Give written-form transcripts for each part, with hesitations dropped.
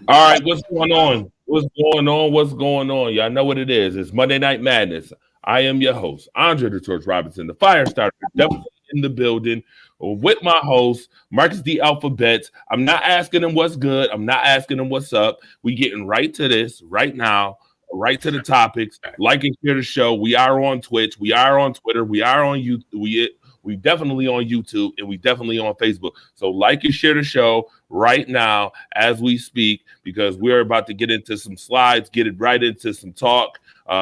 All right, what's going on? What's going on? What's going on? Y'all know what it is. It's Monday Night Madness. I am your host, Andre the Torch Robinson, the fire starter, definitely in the building with my host, Marcus D. Alphabets. I'm not asking him what's good. I'm not asking him what's up. We getting right to this right now, right to the topics. Like and share the show. We are on Twitch. We are on Twitter. We are on YouTube. We definitely on YouTube and we definitely on Facebook. So like and share the show right now as we speak because we're about to get into some slides, get it right into some talk,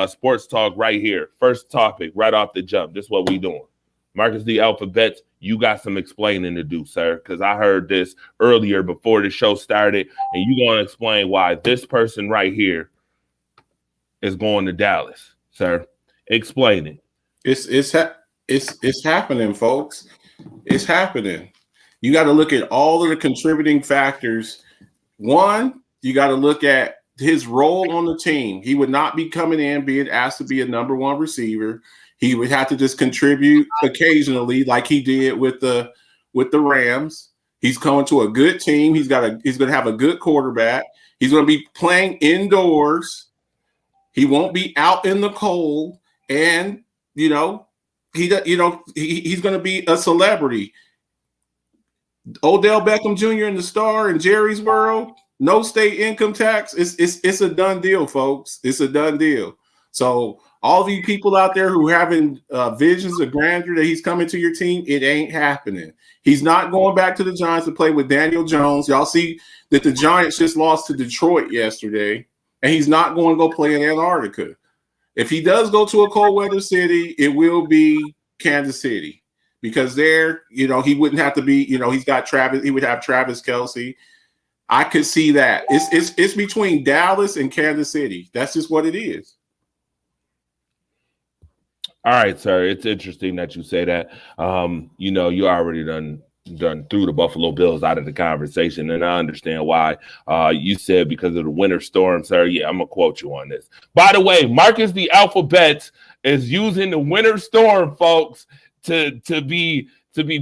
sports talk right here. First topic, right off the jump. This is what we doing. Marcus the Alphabets, you got some explaining to do, sir, because I heard this earlier before the show started, and you're going to explain why this person right here is going to Dallas, sir. Explain it. It's happening, folks. It's happening. You got to look at all of the contributing factors. One, you got to look at his role on the team. He would not be coming in being asked to be a number one receiver. He would have to just contribute occasionally, like he did with the Rams. He's coming to a good team. He's going to have a good quarterback. He's going to be playing indoors. He won't be out in the cold, and he's going to be a celebrity. Odell Beckham Jr. in the Star in Jerry's World, no state income tax. It's a done deal, folks. It's a done deal. So all of you people out there who having visions of grandeur that he's coming to your team, it ain't happening. He's not going back to the Giants to play with Daniel Jones. Y'all see that the Giants just lost to Detroit yesterday, and he's not going to go play in Antarctica. If he does go to a cold weather city, it will be Kansas City. Because there, he wouldn't have to be, he's got Travis, he would have Travis Kelce. I could see that. It's between Dallas and Kansas City. That's just what it is. All right, sir. It's interesting that you say that. You already done threw the Buffalo Bills out of the conversation, and I understand why. You said because of the winter storm, sir. Yeah, I'm gonna quote you on this. By the way, Marcus the Alphabets is using the winter storm, folks, to be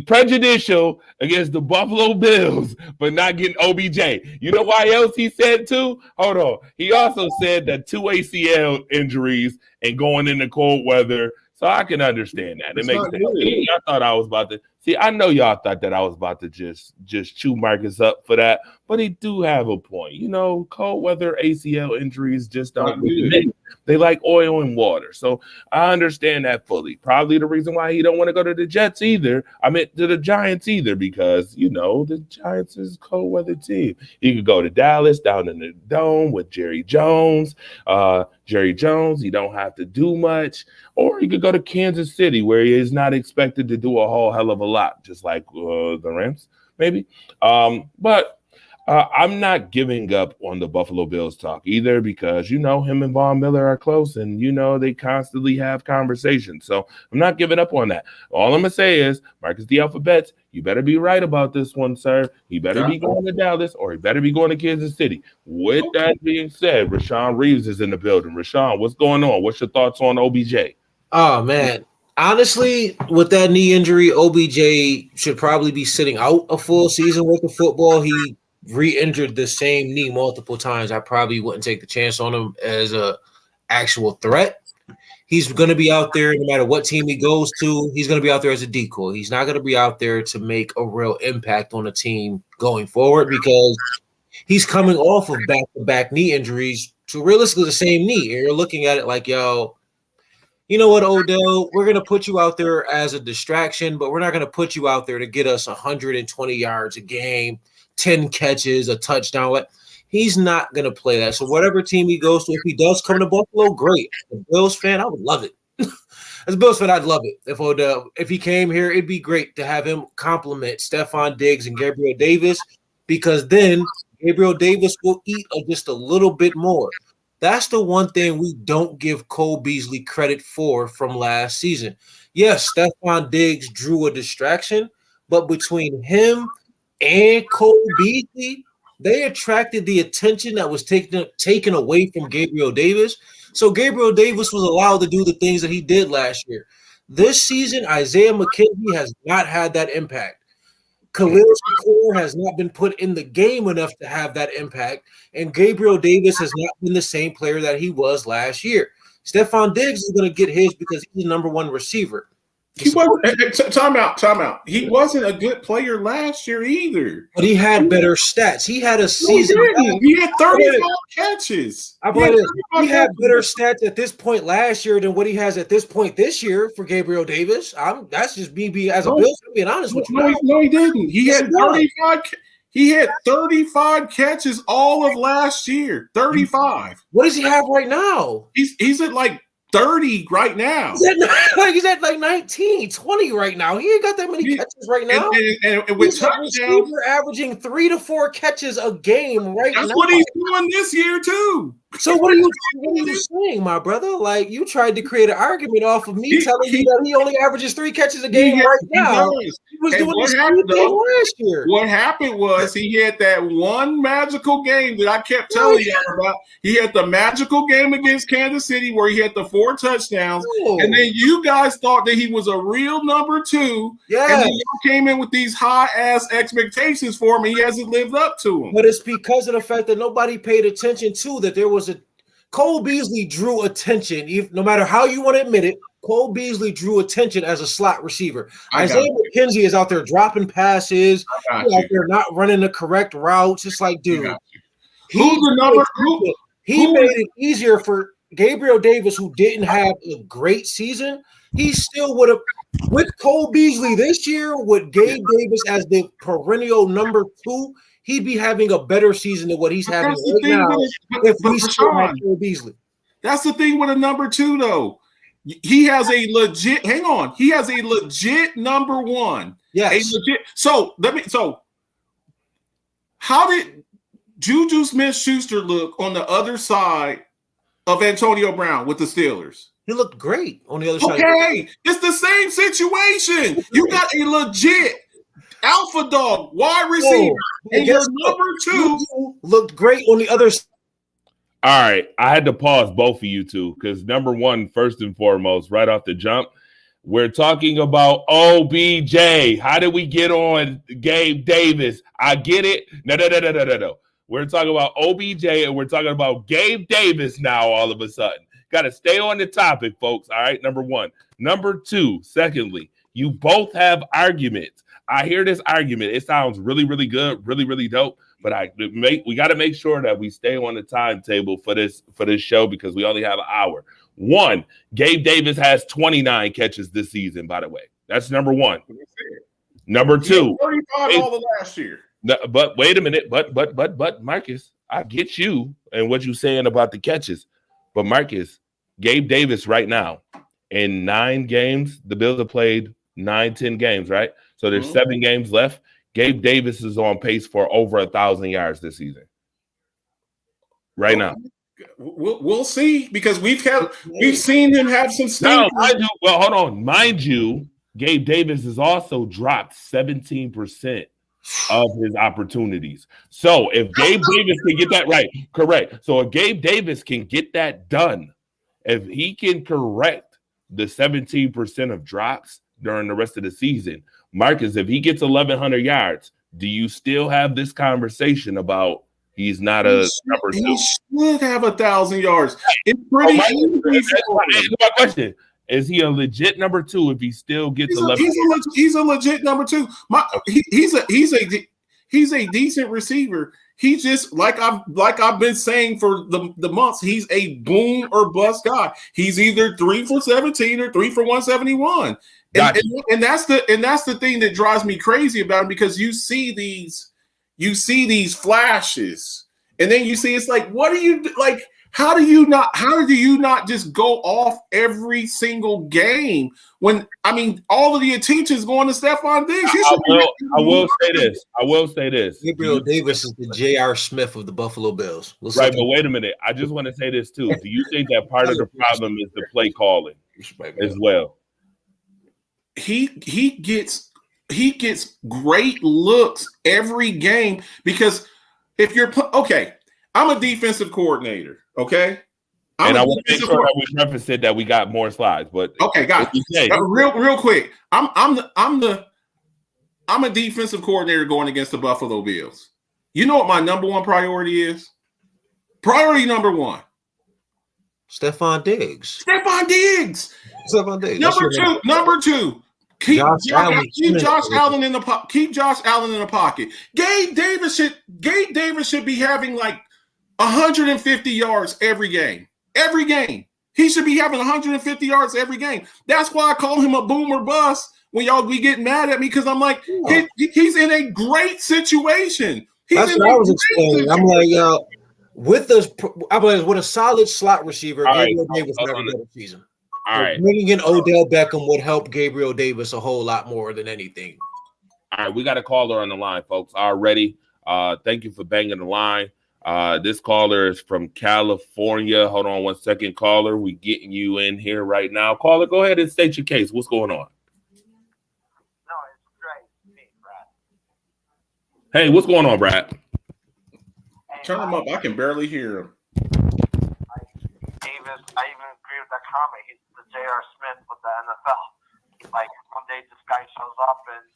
prejudicial against the Buffalo Bills, but not getting OBJ. You know why else he said too? Hold on. He also said that 2 ACL injuries and going into cold weather. So I can understand that. It makes sense. I thought I was about to see. I know y'all thought that I was about to just chew Marcus up for that, but he do have a point. Cold weather ACL injuries just don't. They like oil and water. So I understand that fully. Probably the reason why he don't want to go to the Jets either. I mean to the Giants either, because the Giants is a cold weather team. He could go to Dallas down in the dome with Jerry Jones. He don't have to do much. Or he could go to Kansas City where he is not expected to do a whole hell of a lot, just like the Rams, maybe. But I'm not giving up on the Buffalo Bills talk either because, him and Von Miller are close and, they constantly have conversations. So I'm not giving up on that. All I'm going to say is, Marcus the Alphabets, you better be right about this one, sir. He better be going to Dallas or he better be going to Kansas City. With that being said, Rashawn Reeves is in the building. Rashawn, what's going on? What's your thoughts on OBJ? Oh, man. Honestly, with that knee injury, OBJ should probably be sitting out a full season worth of football. He re-injured the same knee multiple times. I probably wouldn't take the chance on him as a actual threat. He's going to be out there no matter what team he goes to. He's going to be out there as a decoy. He's not going to be out there to make a real impact on the team going forward because he's coming off of back-to-back knee injuries to realistically the same knee. And you're looking at it like, yo, you know what, Odell, we're going to put you out there as a distraction, but we're not going to put you out there to get us 120 yards a game, 10 catches, a touchdown. He's not going to play that. So whatever team he goes to, if he does come to Buffalo, great. As a Bills fan, I would love it. As a Bills fan, I'd love it. If he came here, it'd be great to have him compliment Stefon Diggs and Gabriel Davis because then Gabriel Davis will eat just a little bit more. That's the one thing we don't give Cole Beasley credit for from last season. Yes, Stefon Diggs drew a distraction, but between him and Cole Beasley, they attracted the attention that was taken away from Gabriel Davis. So Gabriel Davis was allowed to do the things that he did last year. This season, Isaiah McKenzie has not had that impact. Khalil Shakur has not been put in the game enough to have that impact, and Gabriel Davis has not been the same player that he was last year. Stephon Diggs is going to get his because he's the number one receiver. He wasn't. Time out. He wasn't a good player last year either. But he had better stats. He had a season. He had 35 catches. He had better stats at this point last year than what he has at this point this year for Gabriel Davis. That's just me as a Bills being honest with you. No, he didn't. He had 35. He had 35 catches all of last year. 35. What does he have right now? He's at like 30 right now. He's at like 19, 20 right now. He ain't got that many catches right now. And with touchdowns, we're averaging 3 to 4 catches a game right now. That's what he's doing this year too. So what are you saying, my brother? Like, you tried to create an argument off of me telling you that he only averages 3 catches a game right now. He was doing the same thing last year. What happened was he had that one magical game that I kept telling you about. He had the magical game against Kansas City where he had the 4 touchdowns. And then you guys thought that he was a real number 2. Yeah. And then you came in with these high-ass expectations for him, and he hasn't lived up to them. But it's because of the fact that nobody paid attention to that there was Cole Beasley drew attention. No matter how you want to admit it, Cole Beasley drew attention as a slot receiver. Isaiah McKenzie is out there dropping passes. He's out there not running the correct routes. It's like, dude, he made it easier for Gabriel Davis, who didn't have a great season. He still would have, with Cole Beasley this year, with Gabe Davis as the perennial number 2, he'd be having a better season than what he's having right now if we still have Cole Beasley. That's the thing with a number 2, though. He has a legit. Hang on. He has a legit number 1. Yes. So how did Juju Smith-Schuster look on the other side of Antonio Brown with the Steelers? He looked great on the other side. Okay, it's the same situation. You got a legit alpha dog wide receiver, and your number 2 looked great on the other side. All right, I had to pause both of you two because number 1, first and foremost, right off the jump, we're talking about OBJ. How did we get on Gabe Davis? I get it. No. We're talking about OBJ and we're talking about Gabe Davis now all of a sudden. Got to stay on the topic, folks. All right, number 1. Number 2, secondly, you both have arguments. I hear this argument. It sounds really, really good, really, really dope. But we got to make sure that we stay on the timetable for this show because we only have an hour. 1, Gabe Davis has 29 catches this season, by the way. That's number 1. Number 2, 35 all of last year. But wait a minute. But Marcus, I get you and what you're saying about the catches. But Marcus, Gabe Davis right now in 9 games, the Bills have played 9-10 games, right? So there's 7 games left. Gabe Davis is on pace for over 1,000 yards this season. Right now. We'll see because we've seen him have some stuff. Well, hold on. Mind you, Gabe Davis has also dropped 17% of his opportunities. So if Gabe Davis can get that right, correct. So if Gabe Davis can get that done, if he can correct the 17% of drops during the rest of the season, Marcus, if he gets 1,100 yards, do you still have this conversation about he's not a number 2? He should have 1,000 yards. It's pretty easy. My question. Is he a legit number 2 if he still gets 11? He's a legit number 2. He's a decent receiver. He's just like I've been saying for the months. He's a boom or bust guy. He's either 3 for 17 or 3 for 171. And that's the thing that drives me crazy about him because you see these flashes, and then you see it's like, what do you like? How do you not just go off every single game when all of the attention is going to Stephon Diggs? I will say this. Gabriel Davis is the J.R. Smith of the Buffalo Bills. Right, but wait a minute. I just want to say this too. Do you think that part of the problem is the play calling as well? He gets great looks every game because if you're okay, I'm a defensive coordinator. Okay, and I want to make sure that we preface it that we got more slides. But okay, got it. Real quick. I'm a defensive coordinator going against the Buffalo Bills. You know what my number one priority is? Priority number one. Stephon Diggs. Stephon Diggs. Stephon Diggs. Number two. Keep Josh Allen in the pocket. Gabe Davis should be having like 150 yards every game. Every game. He should be having 150 yards every game. That's why I call him a boomer bust when y'all be getting mad at me, because I'm like, he's in a great situation. That's what I was explaining. I'm like, with a solid slot receiver, Gabriel Davis never got a season. All right. Bringing in Odell Beckham would help Gabriel Davis a whole lot more than anything. All right, we got a caller on the line, folks. Already. Thank you for banging the line. This caller is from California. Hold on 1 second, caller. We getting you in here right now. Caller, go ahead and state your case. What's going on? No, it's great. Me, Brad. Hey, what's going on, Brad? Turn him up. I can barely hear him. I even agree with that comment. He's the J.R. Smith with the NFL. Like, one day this guy shows up and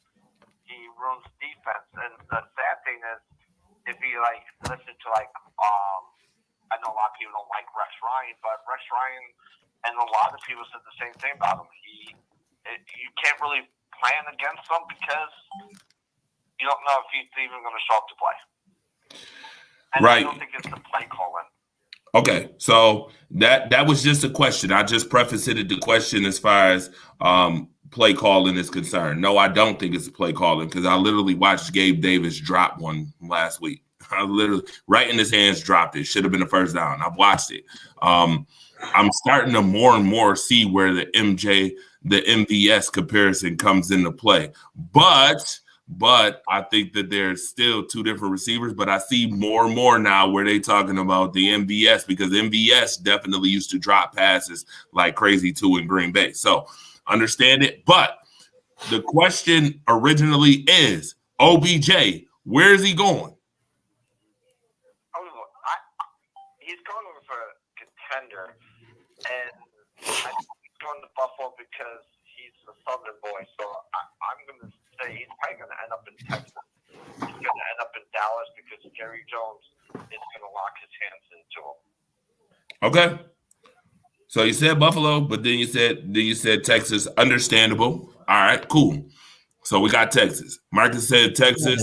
he ruins defense. And the sad thing is, if you listen to I know a lot of people don't like Rex Ryan, but Rex Ryan and a lot of people said the same thing about him. You can't really plan against him because you don't know if he's even going to show up to play. And right. I don't think it's the play calling. Okay, so that was just a question. I just prefaced it the question as far as play calling is concerned. No, I don't think it's play calling, because I literally watched Gabe Davis drop one last week. I literally right in his hands dropped it. Should have been a first down. I've watched it. I'm starting to more and more see where the MVS comparison comes into play. But I think that there's still two different receivers, but I see more and more now where they talking about the MVS, because MVS definitely used to drop passes like crazy too in Green Bay. So understand it. But the question originally is, OBJ, where is he going? He's going over for a contender, and I think he's going to Buffalo because he's a Southern boy. So I'm going to say he's probably going to end up in Texas. He's going to end up in Dallas because Jerry Jones is going to lock his hands into him. Okay. So you said Buffalo, but then you said Texas. Understandable. All right, cool. So we got Texas. Marcus said Texas.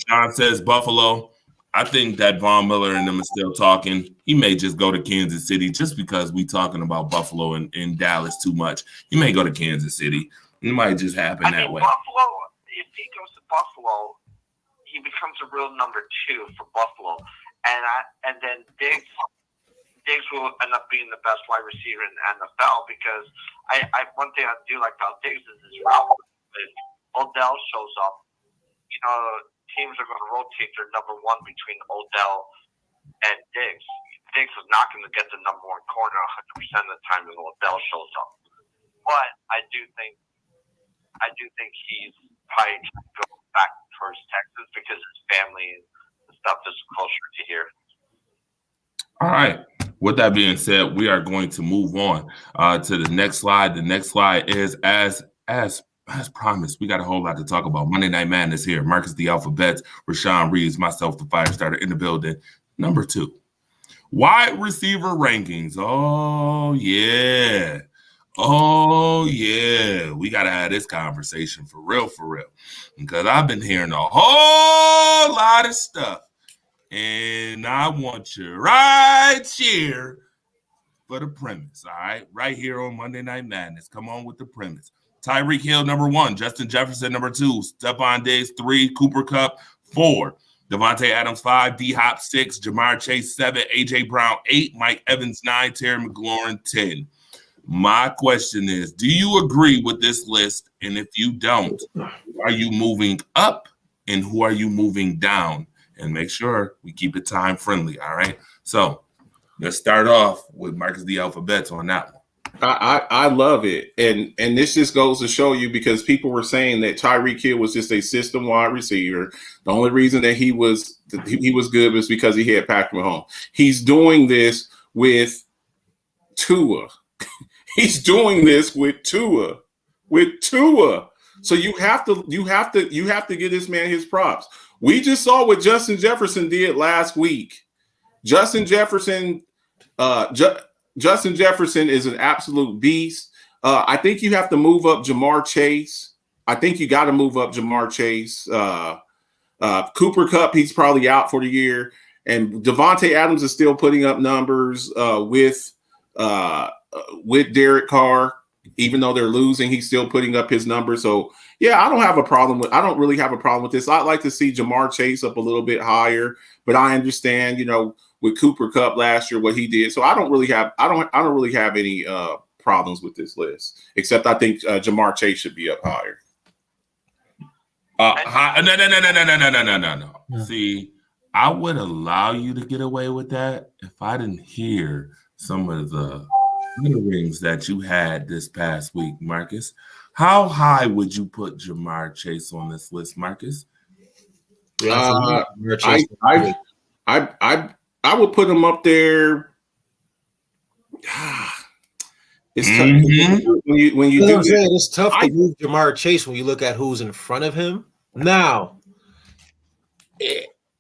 Sean says Buffalo. I think that Von Miller and them are still talking. He may just go to Kansas City just because we talking about Buffalo and Dallas too much. He may go to Kansas City. It might just happen that way. Buffalo, if he goes to Buffalo, he becomes a real number 2 for Buffalo. And then Diggs will end up being the best wide receiver in the NFL, because one thing I do like about Diggs is his route. If Odell shows up, teams are going to rotate their number 1 between Odell and Diggs. Diggs is not going to get the number 1 corner 100% of the time when Odell shows up. But I do think he's probably going to go back towards Texas because his family and stuff is closer to here. All right. With that being said, we are going to move on to the next slide. The next slide is as promised. We got a whole lot to talk about. Monday Night Madness here. Marcus the Alphabets, Rashawn Reeves, myself, the fire starter in the building. Number 2, wide receiver rankings. Oh yeah. We got to have this conversation for real, because I've been hearing a whole lot of stuff, and I want you right here for the premise. All right, right here on Monday Night Madness. Come on with the premise. Tyreek Hill, number 1. Justin Jefferson, number 2. Stephon Diggs, 3. Cooper Kupp, 4. Devontae Adams, 5. D-Hop, 6. Jamar Chase, 7. A.J. Brown, 8. Mike Evans, 9. Terry McLaurin, 10. My question is, do you agree with this list? And if you don't, are you moving up and who are you moving down? And make sure we keep it time friendly, all right? So let's start off with Marcus the Alphabets on that one. I love it. And this just goes to show you, because people were saying that Tyreek Hill was just a system wide receiver. The only reason that he was good was because he had Patrick Mahomes. He's doing this with Tua. He's doing this with Tua. So you have to give this man his props. We just saw what Justin Jefferson did last week. Justin Jefferson is an absolute beast. I think you have to move up Jamar Chase. I think you got to move up Jamar Chase. Cooper Kupp, he's probably out for the year. And Devontae Adams is still putting up numbers with Derek Carr. Even though they're losing, he's still putting up his numbers. So, yeah, I don't really have a problem with this. I'd like to see Jamar Chase up a little bit higher, but I understand, with Cooper Kupp last year, what he did. So I don't really have any problems with this list, except I think Jamar Chase should be up higher. No. See, I would allow you to get away with that if I didn't hear some of the rings that you had this past week, Marcus. How high would you put Jamar Chase on this list, Marcus? I would put him up there. It's tough when you do that. It's tough to move Jamar Chase when you look at who's in front of him. Now,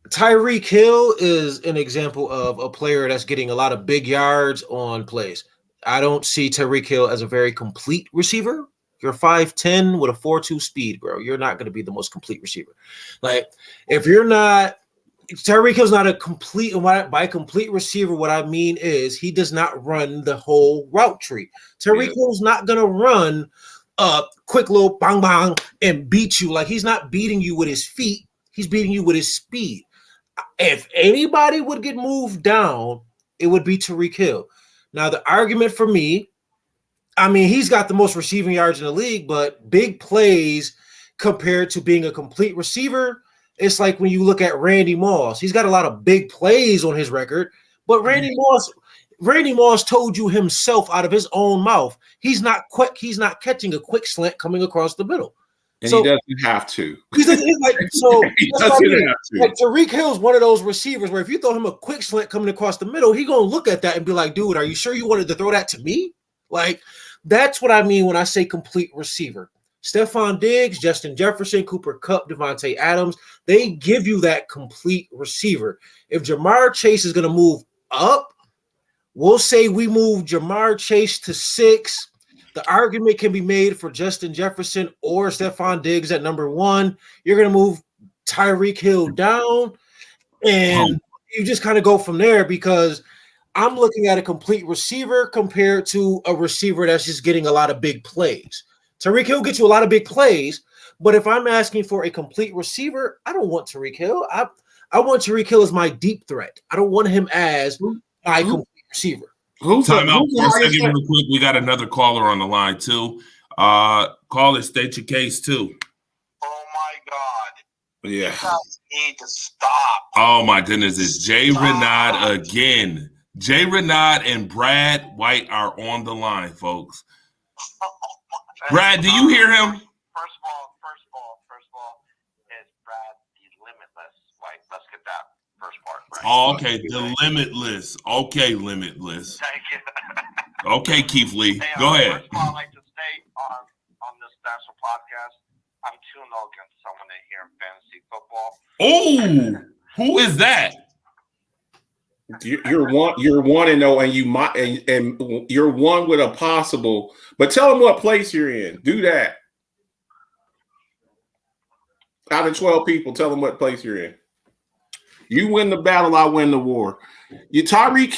Tyreek Hill is an example of a player that's getting a lot of big yards on plays. I don't see Tyreek Hill as a very complete receiver. You're 5'10" with a 4.2 speed, bro. You're not going to be the most complete receiver. Like, if you're not – Tyreek Hill's not a complete – by complete receiver, what I mean is he does not run the whole route tree. Tyreek Hill's not going to run a quick little bang and beat you. Like, he's not beating you with his feet. He's beating you with his speed. If anybody would get moved down, it would be Tyreek Hill. Now, the argument for me, I mean, he's got the most receiving yards in the league, but big plays compared to being a complete receiver, it's like when you look at Randy Moss. He's got a lot of big plays on his record, but Randy Moss told you himself out of his own mouth, he's not catching a quick slant coming across the middle. And so, he doesn't have to. He doesn't have to. Like, Tyreek Hill's one of those receivers where if you throw him a quick slant coming across the middle, he's going to look at that and be like, dude, are you sure you wanted to throw that to me? Like, that's what I mean when I say complete receiver. Stephon Diggs, Justin Jefferson, Cooper Kupp, Devontae Adams, they give you that complete receiver. If Jamar Chase is going to move up, we'll say we move Jamar Chase to 6. The argument can be made for Justin Jefferson or Stephon Diggs at number 1. You're going to move Tyreek Hill down, and you just kind of go from there because I'm looking at a complete receiver compared to a receiver that's just getting a lot of big plays. Tyreek Hill gets you a lot of big plays, but if I'm asking for a complete receiver, I don't want Tyreek Hill. I want Tyreek Hill as my deep threat. I don't want him as my complete receiver. Time out for a second real quick. We got another caller on the line, too. Caller, state your case, too. Oh, my God. Yeah. You guys need to stop. Oh, my goodness. It's Jay Renaud again. Jay Renaud and Brad White are on the line, folks. Brad, do you hear him? First of all, is Brad the Limitless? Like, let's get that first part right. Oh, okay, the Limitless. Okay, Limitless. Thank you. Okay, Keith Lee. Hey, go ahead. First of all, I'd like to state on this special podcast, I'm 2-0 against someone in here in fantasy football. Oh, who is that? You're 1-0, and you might, and you're 1 with a possible. But tell them what place you're in. Do that. Out of 12 people, tell them what place you're in. You win the battle, I win the war. Tyreek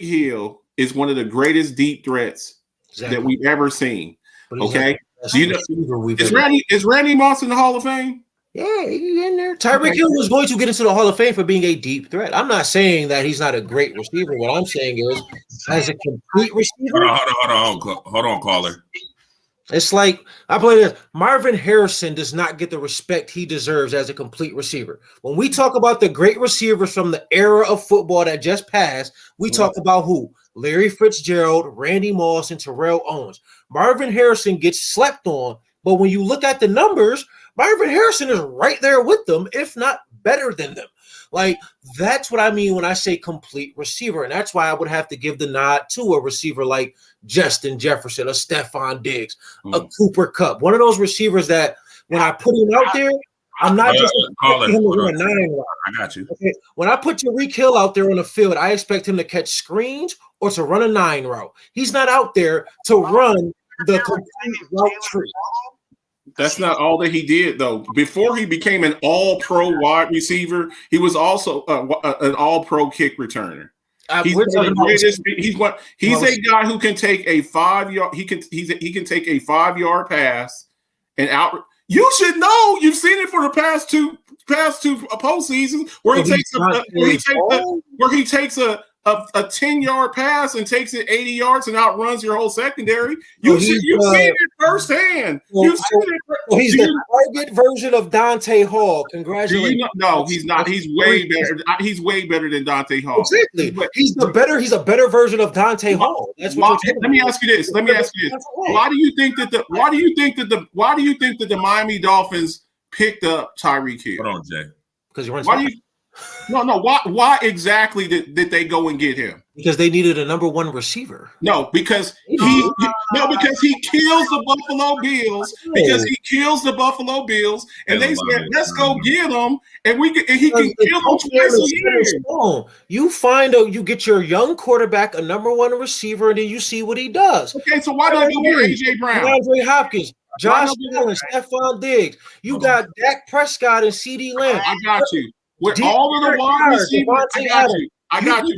Hill is one of the greatest deep threats that we've ever seen. Okay, is Randy Moss in the Hall of Fame? Yeah, he's in there. Tyreek Hill was going to get into the Hall of Fame for being a deep threat. I'm not saying that he's not a great receiver. What I'm saying is, as a complete receiver. Hold on, caller. It's like I play this. Marvin Harrison does not get the respect he deserves as a complete receiver. When we talk about the great receivers from the era of football that just passed, we talk about who? Larry Fitzgerald, Randy Moss, and Terrell Owens. Marvin Harrison gets slept on, but when you look at the numbers, Marvin Harrison is right there with them, if not better than them. Like, that's what I mean when I say complete receiver. And that's why I would have to give the nod to a receiver like Justin Jefferson, a Stephon Diggs, a Cooper Kupp. One of those receivers that when I put him out there, I'm not just expecting him to run a 9 route. I got you. Okay. When I put Tyreek Hill out there on the field, I expect him to catch screens or to run a 9 route. He's not out there to run the complete route tree. That's not all that he did, though. Before he became an all-pro wide receiver, he was also an all-pro kick returner. He's a guy who can take a 5-yard. He can take a 5-yard pass and out. You should know. You've seen it for the past two postseasons where he takes a 10-yard pass and takes it 80 yards and outruns your whole secondary. You've seen it firsthand. He's the target version of Dante Hall. Congratulations. No, he's not. He's way better. He's way better than Dante Hall. Exactly. He's a better version of Dante Hall. That's what let me ask you this. Why do you think that the Miami Dolphins picked up Tyreek Hill? Hold on, Jay. Because you're why exactly did they go and get him? Because they needed a number 1 receiver. No, because he kills the Buffalo Bills. And they said, "Let's go get him," and he can kill them twice a year. You get your young quarterback a number 1 receiver, and then you see what he does. Okay, so why don't you get AJ Brown, Andre Hopkins, Josh Allen, Stephon Diggs? You got Dak Prescott and CeeDee Lamb. I got you. With all of the wide receivers, I got you.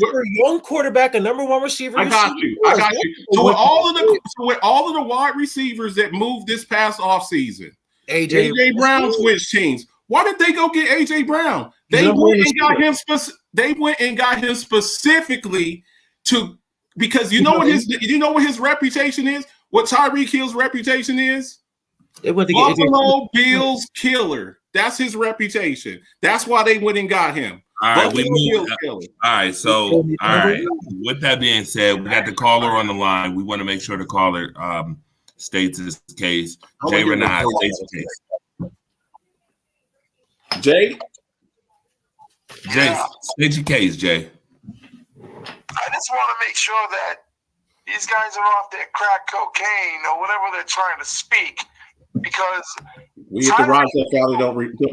Your young quarterback, a number 1 receiver. I got you. So with all of the wide receivers that moved this past offseason, AJ Brown switched teams. Why did they go get AJ Brown? They went and got him specifically because you know what his reputation is. What Tyreek Hill's reputation is? Buffalo Bills killer. That's his reputation. That's why they went and got him. All right, with that being said, we got the caller on the line. We want to make sure the caller states his case. Jay Renard states his case. Jay, state your case, Jay. I just want to make sure that these guys are off their crack cocaine or whatever they're trying to speak, because we at the Rochester Valley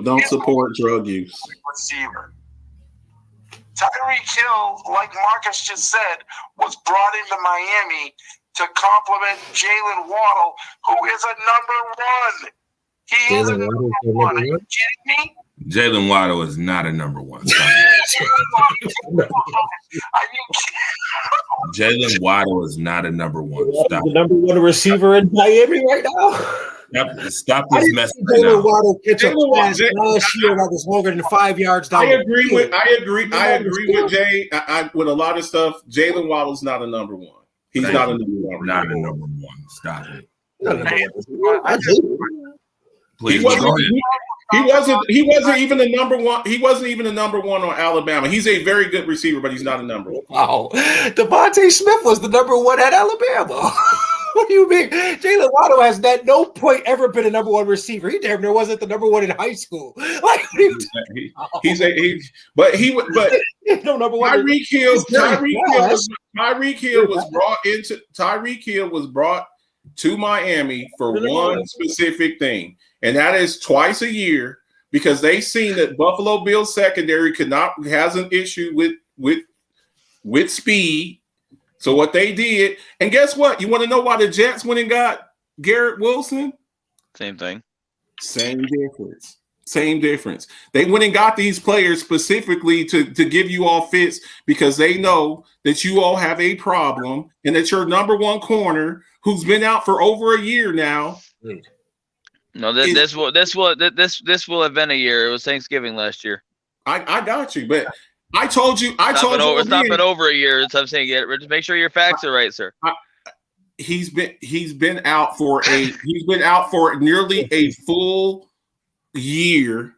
don't support drug use. Receiver. Tyreek Hill, like Marcus just said, was brought into Miami to complement Jalen Waddle, who is a number 1. He is a number 1. Are you kidding me? Jalen Waddle is not a number 1. Jalen Waddle is not a number 1. Stop. The number 1 receiver in Miami right now. Stop this mess. Jalen Waddle catch a pass last year that was longer than 5 yards down. I agree with Jay. With a lot of stuff, Jalen Waddle's not a number 1. He's not a number 1. Not a number 1. Stop it. Please, he wasn't even a number 1. He wasn't even a number 1 on Alabama. He's a very good receiver, but he's not a number 1. Wow, Devontae Smith was the number 1 at Alabama. What do you mean? Jalen Waddle has at no point ever been a number 1 receiver. He damn near wasn't the number 1 in high school. Like, but no number 1. Tyreek Hill was brought to Miami for one specific thing, and that is twice a year, because they seen that Buffalo Bills secondary has an issue with speed. So what they did, and guess what? You want to know why the Jets went and got Garrett Wilson? Same thing. Same difference. They went and got these players specifically to give you all fits, because they know that you all have a problem and that your number 1 corner, who's been out for over a year now. No, this will have been a year. It was Thanksgiving last year. I got you, but I told you. It's not been over a year. So I'm saying, just make sure your facts are right, sir. He's been out for nearly a full year,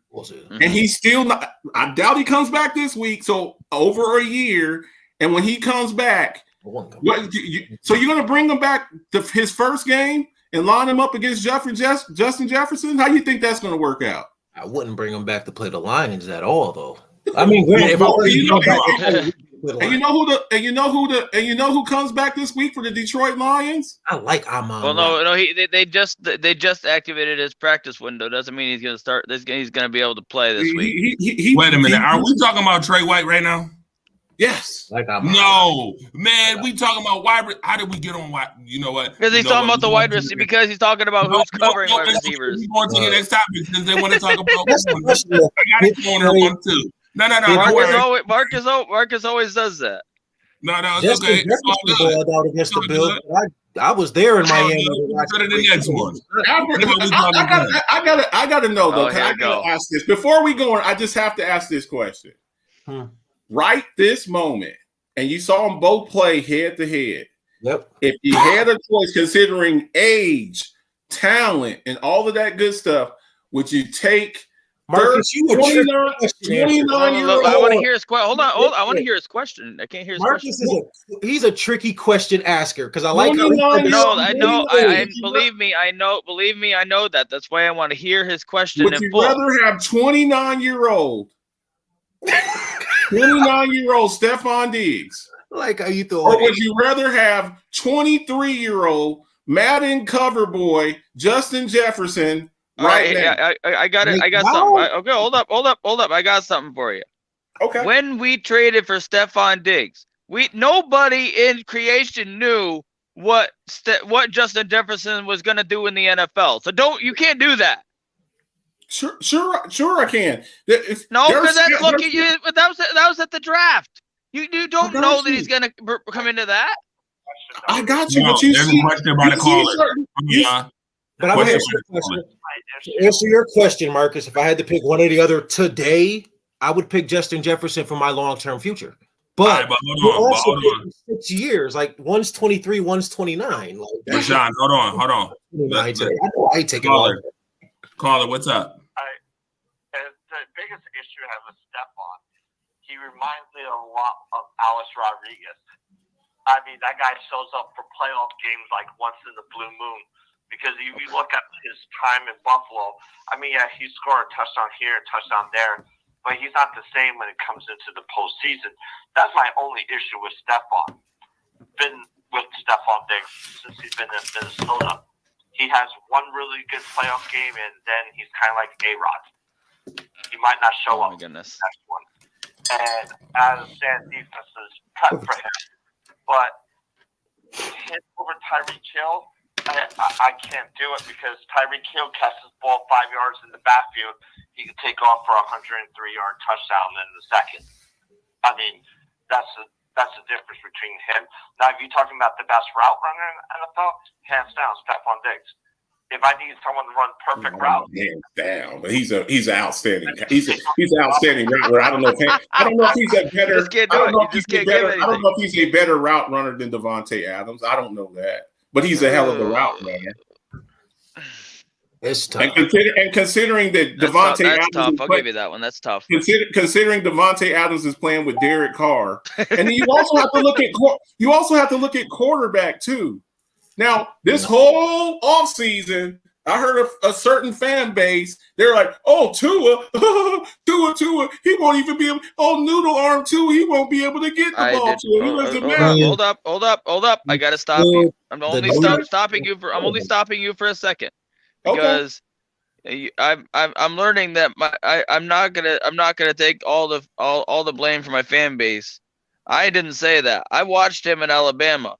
and he's still not. I doubt he comes back this week. So over a year, and when he comes back, so you're going to bring him back to his first game and line him up against Justin Jefferson? How do you think that's going to work out? I wouldn't bring him back to play the Lions at all, though. I mean, granted, if I And you know- was and you know who comes back this week for the Detroit Lions? I like Amon. Well, no, they just activated his practice window. Doesn't mean he's gonna start. He's gonna be able to play this week. Wait a minute. Are we talking about Trey White right now? Yes. Like Amon. No, man. We talking about wide. How did we get on wide? You know what? Because he's You know talking what? about the We wide gonna receiver. do it. Because he's talking about who's covering wide let's- receivers. We going to the next topic since they want to talk about. That's the question. I got it going on one too. No. Marcus always does that. No, it's Justin okay. It's all Jefferson good. balled out against the All Bills. good. I was there in It's all Miami. good. Go to the next one. I gotta know though. Oh, here I we go. gotta ask this before we go on. I just have to ask this question. Right this moment, and you saw them both play head to head. Yep. If you had a choice, considering age, talent, and all of that good stuff, would you take Marcus, you were 29 I want to hear his question. Hold on. I want to hear his question. I can't hear his Marcus question. he's a tricky question asker because I like how he 29 No, I know. I- Believe me, I know that. That's why I want to hear his question Would in you full. rather have 29-year-old Stephon Diggs, like how you throw or would you rather have 23-year-old Madden cover boy Justin Jefferson All right right, now? I got it. I got Now? something. Okay, hold up. I got something for you. Okay. When we traded for Stephon Diggs, nobody in creation knew what Justin Jefferson was going to do in the NFL. So you can't do that. Sure, I can. No, because that's looking you. That was at the draft. You don't got know that you. he's going to come into that. I got you, No, but you there's see, a question about a you see caller. certain- Yeah. But I would Question answer your question. My To answer your question, Marcus, if I had to pick one or the other today, I would pick Justin Jefferson for my long-term future. All But right, but you're hold also on. picking 6 years, like one's 23, one's 29. Like that's Rashawn, hold on. 29 today. I know I ain't taking Caller. long. Caller, what's up? And the biggest issue I have with Stephon, he reminds me a lot of Alex Rodriguez. I mean, that guy shows up for playoff games like once in the blue moon. Because if you look at his time in Buffalo, I mean, yeah, he scored a touchdown here, a touchdown there, but he's not the same when it comes into the postseason. That's my only issue with Stephon. Been with Stephon Diggs since he's been in Minnesota. He has one really good playoff game, and then he's kind of like A-Rod. He might not show Oh up my goodness. next one. And as San defense is cut for him. But hit over Tyreek Hill, I can't do it because Tyreek Hill catches the ball 5 yards in the backfield. He can take off for a 103-yard touchdown in the second. I mean, that's the difference between him. Now, if you're talking about the best route runner in the NFL, hands down, Stephon Diggs. If I need someone to run perfect route, Hands down, but he's an outstanding. He's an outstanding route runner. I don't know if he's a better. just can't do it. You just can't give I don't know if he's a better route runner than Devontae Adams. I don't know that, but he's a hell of a route runner. It's tough. And considering that That's Devontae tough. Adams, I'll is give play, you that one. That's tough. considering Devontae Adams is playing with Derek Carr, and then you also have to look at quarterback too. Now, this whole offseason, I heard a certain fan base. They're like, "Oh, Tua, Tua, he won't even be able. Oh, noodle arm Tua, he won't be able to get the ball to him. He doesn't matter." Hold up. I gotta stop you. I'm only stopping you for. I'm only stopping you for a second because I'm learning that I'm not gonna take all the blame for my fan base. I didn't say that. I watched him in Alabama.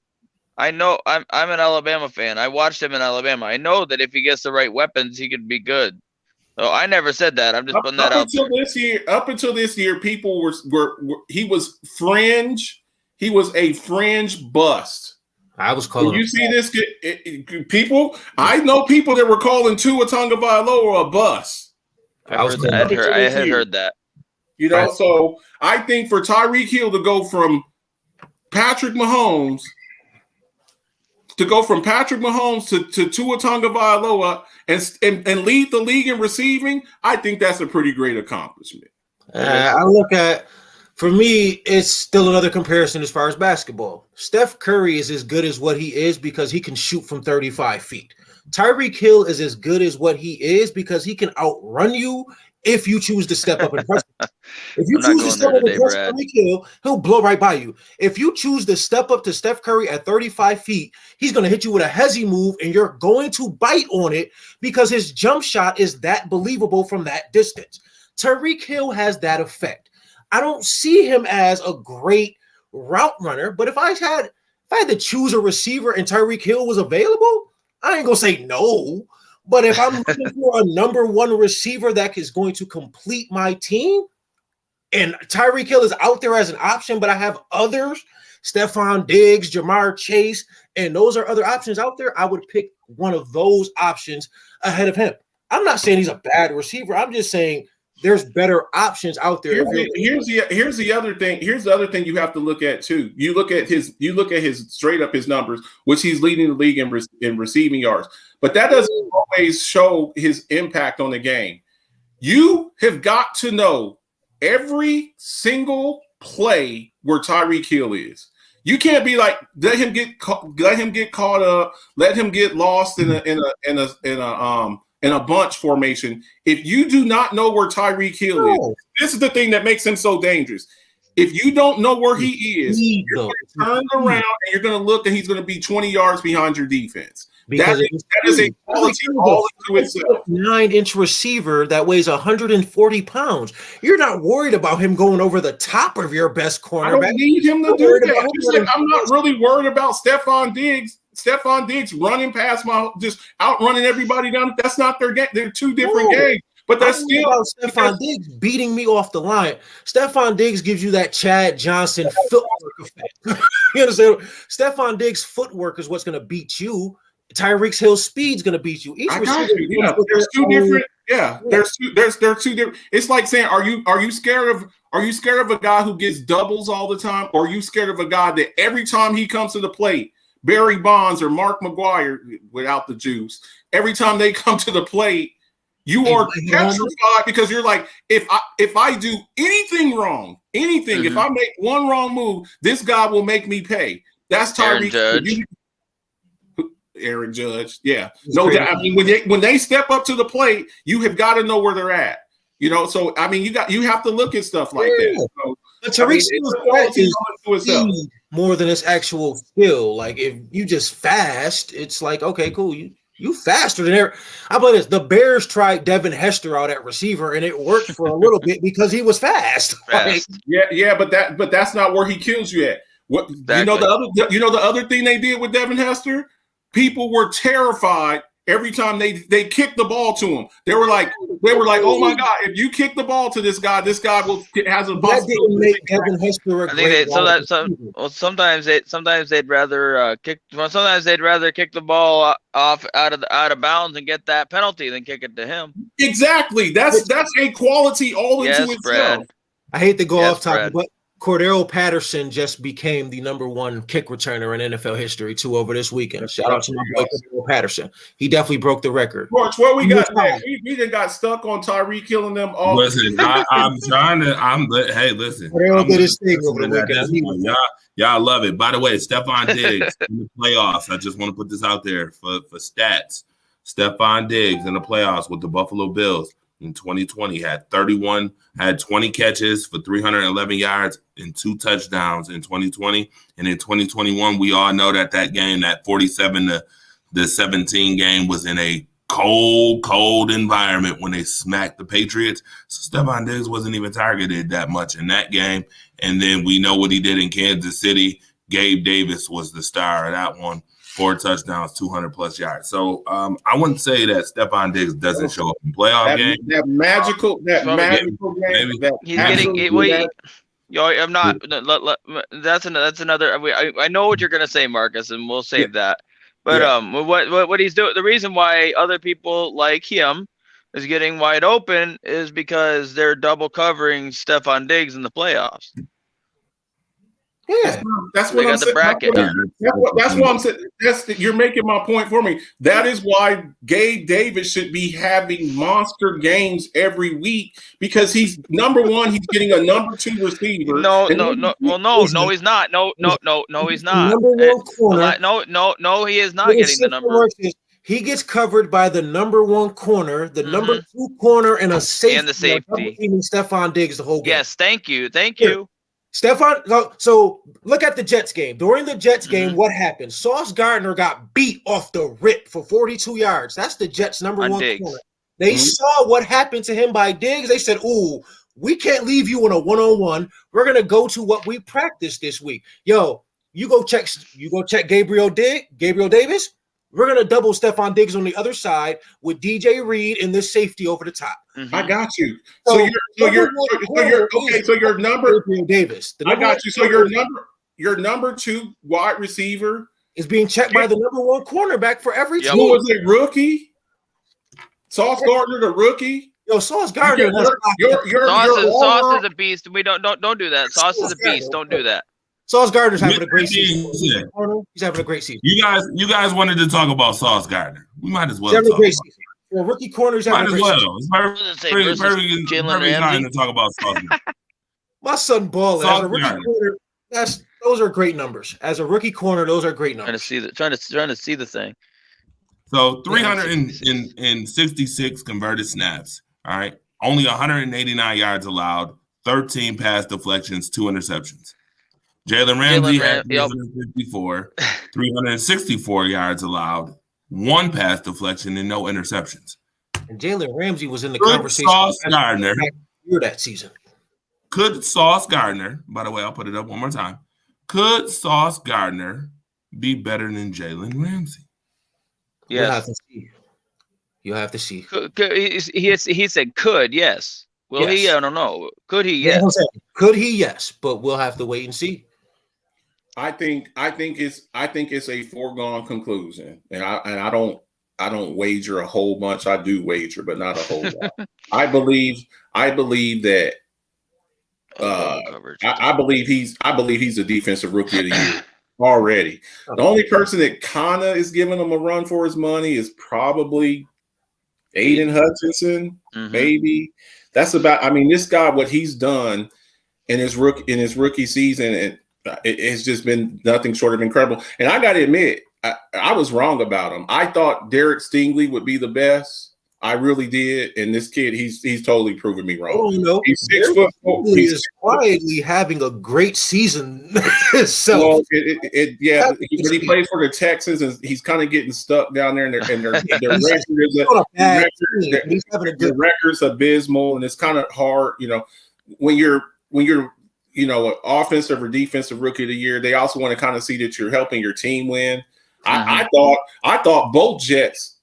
I know I'm an Alabama fan. I watched him in Alabama. I know that if he gets the right weapons, he could be good. So I never said that. I'm just putting that out there. Up until this year, people were he was fringe. He was a fringe bust. I was calling. When you see this, people, I know people that were calling Tua Tagovailoa a bust. I had heard that. You know, so I think for Tyreek Hill to go from Patrick Mahomes to Tua Tagovailoa and lead the league in receiving, I think that's a pretty great accomplishment. I look at, for me, it's still another comparison as far as basketball. Steph Curry is as good as what he is because he can shoot from 35 feet. Tyreek Hill is as good as what he is because he can outrun you if you choose to step up and press him. If you I'm not choose to going step there up today, against Brad. Tyreek Hill, he'll blow right by you. If you choose to step up to Steph Curry at 35 feet, he's going to hit you with a hezzy move, and you're going to bite on it because his jump shot is that believable from that distance. Tyreek Hill has that effect. I don't see him as a great route runner, but if I had to choose a receiver and Tyreek Hill was available, I ain't gonna say no. But if I'm looking for a number one receiver that is going to complete my team, and Tyreek Hill is out there as an option, but I have others, Stephon Diggs, Jamar Chase, and those are other options out there, I would pick one of those options ahead of him. I'm not saying he's a bad receiver. I'm just saying there's better options out there. Here's the other thing. Here's the other thing you have to look at too. You look at his straight up his numbers, which he's leading the league in receiving yards. But that doesn't always show his impact on the game. You have got to know every single play where Tyreek Hill is. You can't be like let him get caught up, let him get lost in a bunch formation. If you do not know where Tyreek Hill is, this is the thing that makes him so dangerous. If you don't know where he is, you're going to turn around and you're going to look and he's going to be 20 yards behind your defense. That is a quality all into itself. 9-inch receiver that weighs 140 pounds. You're not worried about him going over the top of your best cornerback. I don't need him to do that. Just like I'm not really worried about Stephon Diggs. Stephon Diggs running past just outrunning everybody down. That's not their game. They're two different games. But that's still about Stephon Diggs beating me off the line. Stephon Diggs gives you that Chad Johnson footwork effect. You understand? Stephon Diggs' footwork is what's going to beat you. Tyreek Hill's speed's going to beat you. I got you. Yeah, there's two different. Yeah, there's two different. It's like saying, are you scared of a guy who gets doubles all the time, or are you scared of a guy that every time he comes to the plate, Barry Bonds or Mark McGwire without the juice, every time they come to the plate, you are petrified because you're like, if I do anything wrong, if I make one wrong move, this guy will make me pay. That's Tyreek. Aaron Judge, yeah, no doubt. I mean, when they step up to the plate, you have got to know where they're at. You know, so I mean, you have to look at stuff like that. So, but Tyreek is more than his actual skill. Like if you just fast, it's like okay, cool. You faster than there. I believe this. The Bears tried Devin Hester out at receiver, and it worked for a little bit because he was fast. Like, but that's not where he kills you at. What exactly. The other thing they did with Devin Hester. People were terrified every time they kicked the ball to him. They were like, oh my God, if you kick the ball to this guy has a bust. That didn't make Devin Hester a great sometimes they'd rather kick the ball off out of bounds and get that penalty than kick it to him. Exactly. That's a quality all into itself. Brad. I hate to go off topic, but Cordero Patterson just became the number one kick returner in NFL history too over this weekend. Shout out to my boy Cordero Patterson. He definitely broke the record. George, what we got next? We just got stuck on Tyreek killing them all. Listen, I'm trying to. Hey, listen. Cordero did his thing over the weekend. Y'all love it. By the way, Stephon Diggs in the playoffs. I just want to put this out there for stats. Stephon Diggs in the playoffs with the Buffalo Bills. In 2020, had 20 catches for 311 yards and 2 touchdowns in 2020. And in 2021, we all know that game, that 47-17 game, was in a cold environment when they smacked the Patriots. So Stephon Diggs wasn't even targeted that much in that game. And then we know what he did in Kansas City. Gabe Davis was the star of that one. 4 touchdowns, 200+ yards. So I wouldn't say that Stephon Diggs doesn't show up in playoff games. That magical game. He's getting it. I'm not. That's another. I know what you're gonna say, Marcus, and we'll save that. But what he's doing, the reason why other people like him is getting wide open is because they're double covering Stephon Diggs in the playoffs. Yeah, that's what I'm saying. That's what I'm saying. You're making my point for me. That is why Gabe Davis should be having monster games every week because he's number one. He's getting a number 2 receiver. No, he's not. No, he's not. Number one corner. No, he is not getting the number. He gets covered by the number 1 corner, the number 2 corner, and a safety. And the safety. Even Stephon Diggs the whole game. Yes, thank you. Thank you. Stephon, so look at the Jets game. During the Jets game, what happened? Sauce Gardner got beat off the rip for 42 yards. That's the Jets' number 1 corner. They saw what happened to him by Diggs. They said, ooh, we can't leave you in a one-on-one. We're going to go to what we practiced this week. Yo, you go check Gabriel Davis. We're going to double Stephon Diggs on the other side with DJ Reed and this safety over the top. I got you. So your number Davis. I got you. So your number 2 wide receiver is being checked by the number 1 cornerback for every team. Who was a rookie? Sauce Gardner, the rookie. Yo, Sauce Gardner. Sauce is a beast. We don't do that. Sauce is a beast. Don't do that. Sauce Gardner's having a great season. He's having a great season. You guys wanted to talk about Sauce Gardner. We might as well. He's having a great season. For rookie corners, might as well. It's perfect time to talk about Sauce Gardner. My son balling as a rookie corner. Those are great numbers. As a rookie corner, those are great numbers. Trying to see the thing. So 366 converted snaps. All right. Only 189 yards allowed, 13 pass deflections, 2 interceptions. Jalen Ramsey had 354, 364 yards allowed, 1 pass deflection, and no interceptions. And Jalen Ramsey was in the conversation Sauce Gardner that season. Could Sauce Gardner, by the way, I'll put it up one more time. Could Sauce Gardner be better than Jalen Ramsey? Yes. You have to see. He said could, yes. Will he? I don't know. Could he? Yes. Could he? Yes. But we'll have to wait and see. I think it's a foregone conclusion, and I don't wager a whole bunch. I do wager, but not a whole lot. I believe that. I believe he's a defensive rookie of the year already. The only person that kind of is giving him a run for his money is probably Aiden Hutchinson, maybe. That's about. I mean, this guy, what he's done in his rookie season, and it has just been nothing short of incredible. And I got to admit, I was wrong about him. I thought Derek Stingley would be the best. I really did. And this kid, he's totally proven me wrong. Oh, no. He's 6 foot. He's quietly having a great season. But he plays for the Texans, and he's kind of getting stuck down there. And their record's abysmal, and it's kind of hard. You know, when you're an offensive or defensive rookie of the year, they also want to kind of see that you're helping your team win. I thought both Jets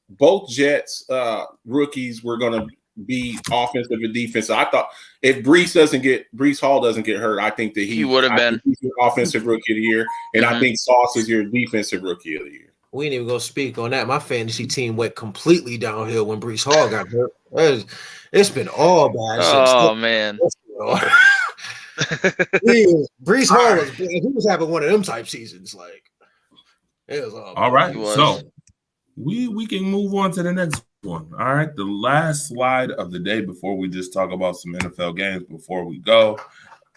rookies were going to be offensive and defensive. I thought if Breece Hall doesn't get hurt, I think that he would have been offensive rookie of the year, and I think Sauce is your defensive rookie of the year. We ain't even gonna speak on that. My fantasy team went completely downhill when Breece Hall got hurt. It's been all bad. Oh man. Breece Hall was having one of them type seasons. Like it was all right. So we can move on to the next one. All right. The last slide of the day before we just talk about some NFL games before we go,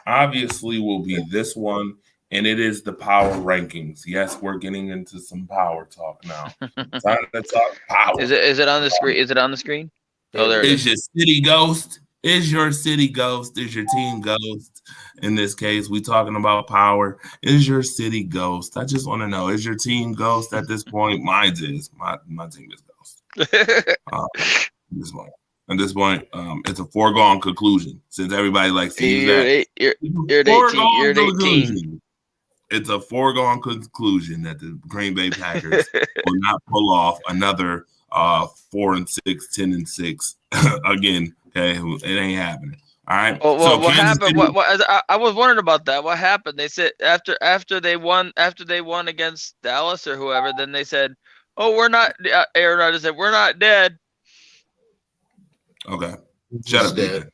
obviously will be this one, and it is the power rankings. Yes, we're getting into some power talk now. Time to talk power. Is it on the screen? Is it on the screen? Oh, there it is. Your city ghost? Is your city ghost? Is your team ghost? In this case, we talking about power. Is your city ghost? I just want to know, is your team ghost at this point? Mine is. My team is ghost. At this point, it's a foregone conclusion since everybody likes to use that. You're at 18. It's a foregone conclusion that the Green Bay Packers will not pull off another 4-6, 10-6 again. Okay, it ain't happening. All right. Well, so what happened? I was wondering about that. What happened? They said after they won against Dallas or whoever, then they said, "Oh, we're not." Aaron Rodgers said, "We're not dead." Okay, shut up, dead.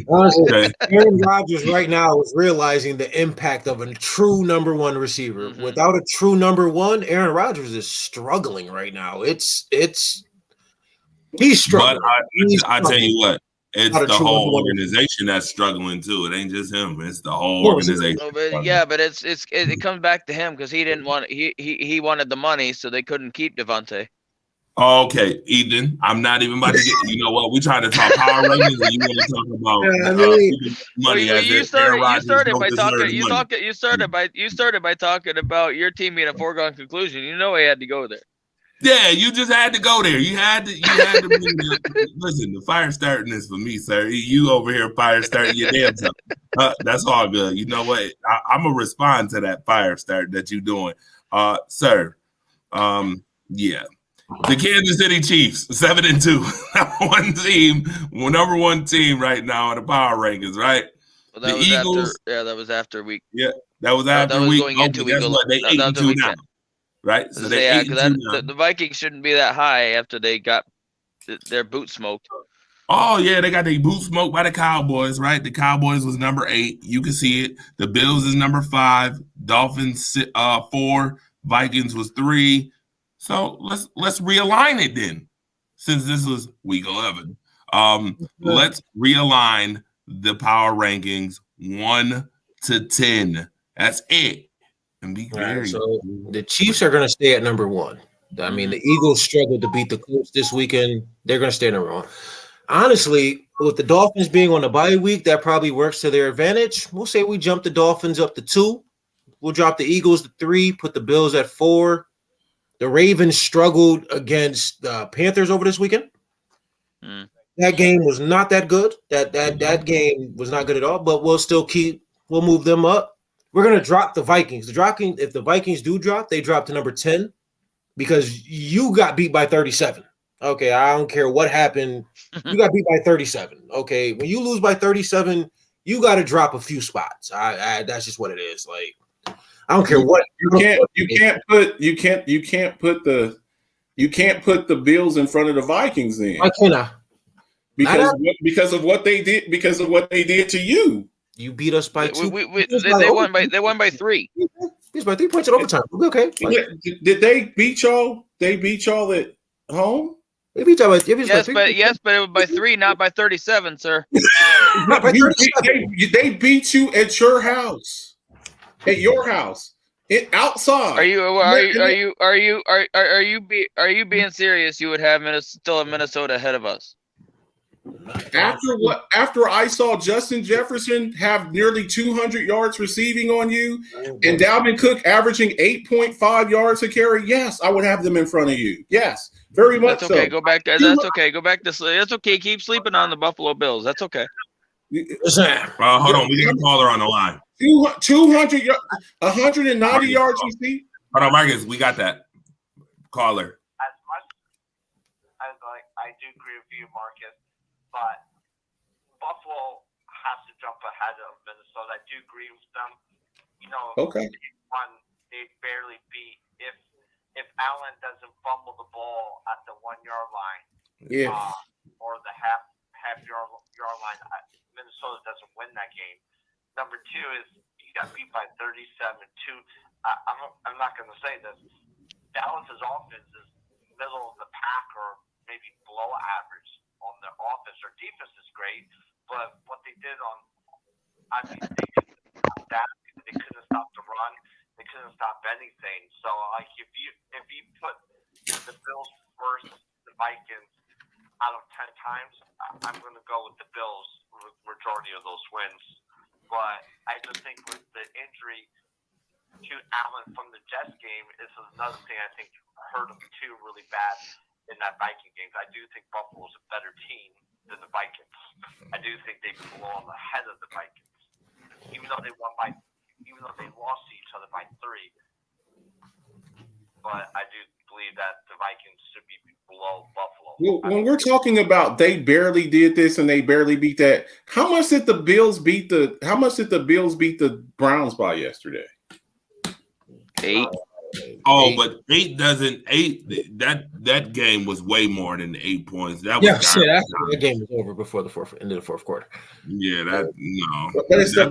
Honestly, Aaron Rodgers right now is realizing the impact of a true number one receiver. Mm-hmm. Without a true number one, Aaron Rodgers is struggling right now. He's struggling. But I tell you what, It's Not a the true whole number one. organization that's struggling too. It ain't just him. It's the whole No, it's- organization. Oh, but yeah, but it comes back to him because he didn't want he wanted the money, so they couldn't keep Devontae. Okay, Ethan, I'm not even about to get. You know what? We trying to talk power rankings, and you want to talk about Yeah, I mean- money Well, as you if Aaron Rodgers started don't by deserve talking. the money. You started by talking about your team being a foregone conclusion. You know he had to go there. Yeah, you just had to go there. You had to bring listen, the fire starting is for me, sir. You over here fire starting your damn self. That's all good. You know what? I'm gonna respond to that fire start that you doing. Sir. Yeah. The Kansas City Chiefs, 7-2. Number one team right now in the power rankings, right? Well, that The was Eagles. that was after week. Yeah, that was after that was week. going into guess week what? They 8-2 now. Right? So they yeah, 8-2 because now. the Vikings shouldn't be that high after they got their boot smoked. Oh, yeah, they got their boot smoked by the Cowboys, right? The Cowboys was number 8. You can see it. The Bills is number 5. Dolphins 4. Vikings was 3. So let's realign it then, since this was week 11. Let's realign the power rankings 1 to 10. That's it. And be very. So the Chiefs are going to stay at number 1. I mean, the Eagles struggled to beat the Colts this weekend. They're going to stay at number 1. Honestly, with the Dolphins being on the bye week, that probably works to their advantage. We'll say we jump the Dolphins up to 2. We'll drop the Eagles to 3, put the Bills at 4. The Ravens struggled against the Panthers over this weekend. That game was not that good. That game was not good at all, but we'll move them up. We're going to drop the Vikings. If the Vikings do drop, they drop to number 10 because you got beat by 37. Okay, I don't care what happened. You got beat by 37. Okay, when you lose by 37, you got to drop a few spots. That's just what it is. Like, I don't care what you can't put the Bills in front of the Vikings then. Why can't I? Because of what they did to you. You beat us by 2. They won by 3. It's by 3 points in overtime. Okay. Did they beat y'all? They beat y'all at home? They beat y'all by 3. But it was by 3, not by 37, sir. They beat you at your house. At your house. Outside. Are you being serious? You would have still have Minnesota ahead of us. After I saw Justin Jefferson have nearly 200 yards receiving on you, and Dalvin Cook averaging 8.5 yards a carry, yes, I would have them in front of you. Yes, very much. That's okay. So. Go back. That's okay. Go back to sleep. That's okay. Keep sleeping on the Buffalo Bills. That's okay. Hold on, we got a caller on the line. 190 yards receiving. Hold on, Marcus, we got that caller. As much as I do agree with you, Marcus, but Buffalo has to jump ahead of Minnesota. I do agree with them. You know, okay. They barely beat if Allen doesn't fumble the ball at the 1 yard line, or the half yard line. Minnesota doesn't win that game. Number 2 is you got beat by 37-2. I'm not going to say this. Dallas's offense is middle of the pack or maybe below average on their offense. Their defense is great, but what they did they couldn't stop the run. They couldn't stop anything. So like if you put the Bills versus the Vikings out of 10 times, I'm going to go with the Bills majority of those wins. But I just think with the injury to Allen from the Jets game is another thing I think hurt them too really bad in that Viking game. I do think Buffalo's a better team than the Vikings. I do think they belong ahead of the Vikings, even though they lost to each other by 3. But I do believe that the Vikings should be below Buffalo. Well, when we're talking about they barely did this and they barely beat that, how much did the Bills beat the Browns by yesterday? 8. Oh, but 8 doesn't. That game was way more than 8 points. That was that game was over before the end of the fourth quarter. Yeah, no. But if you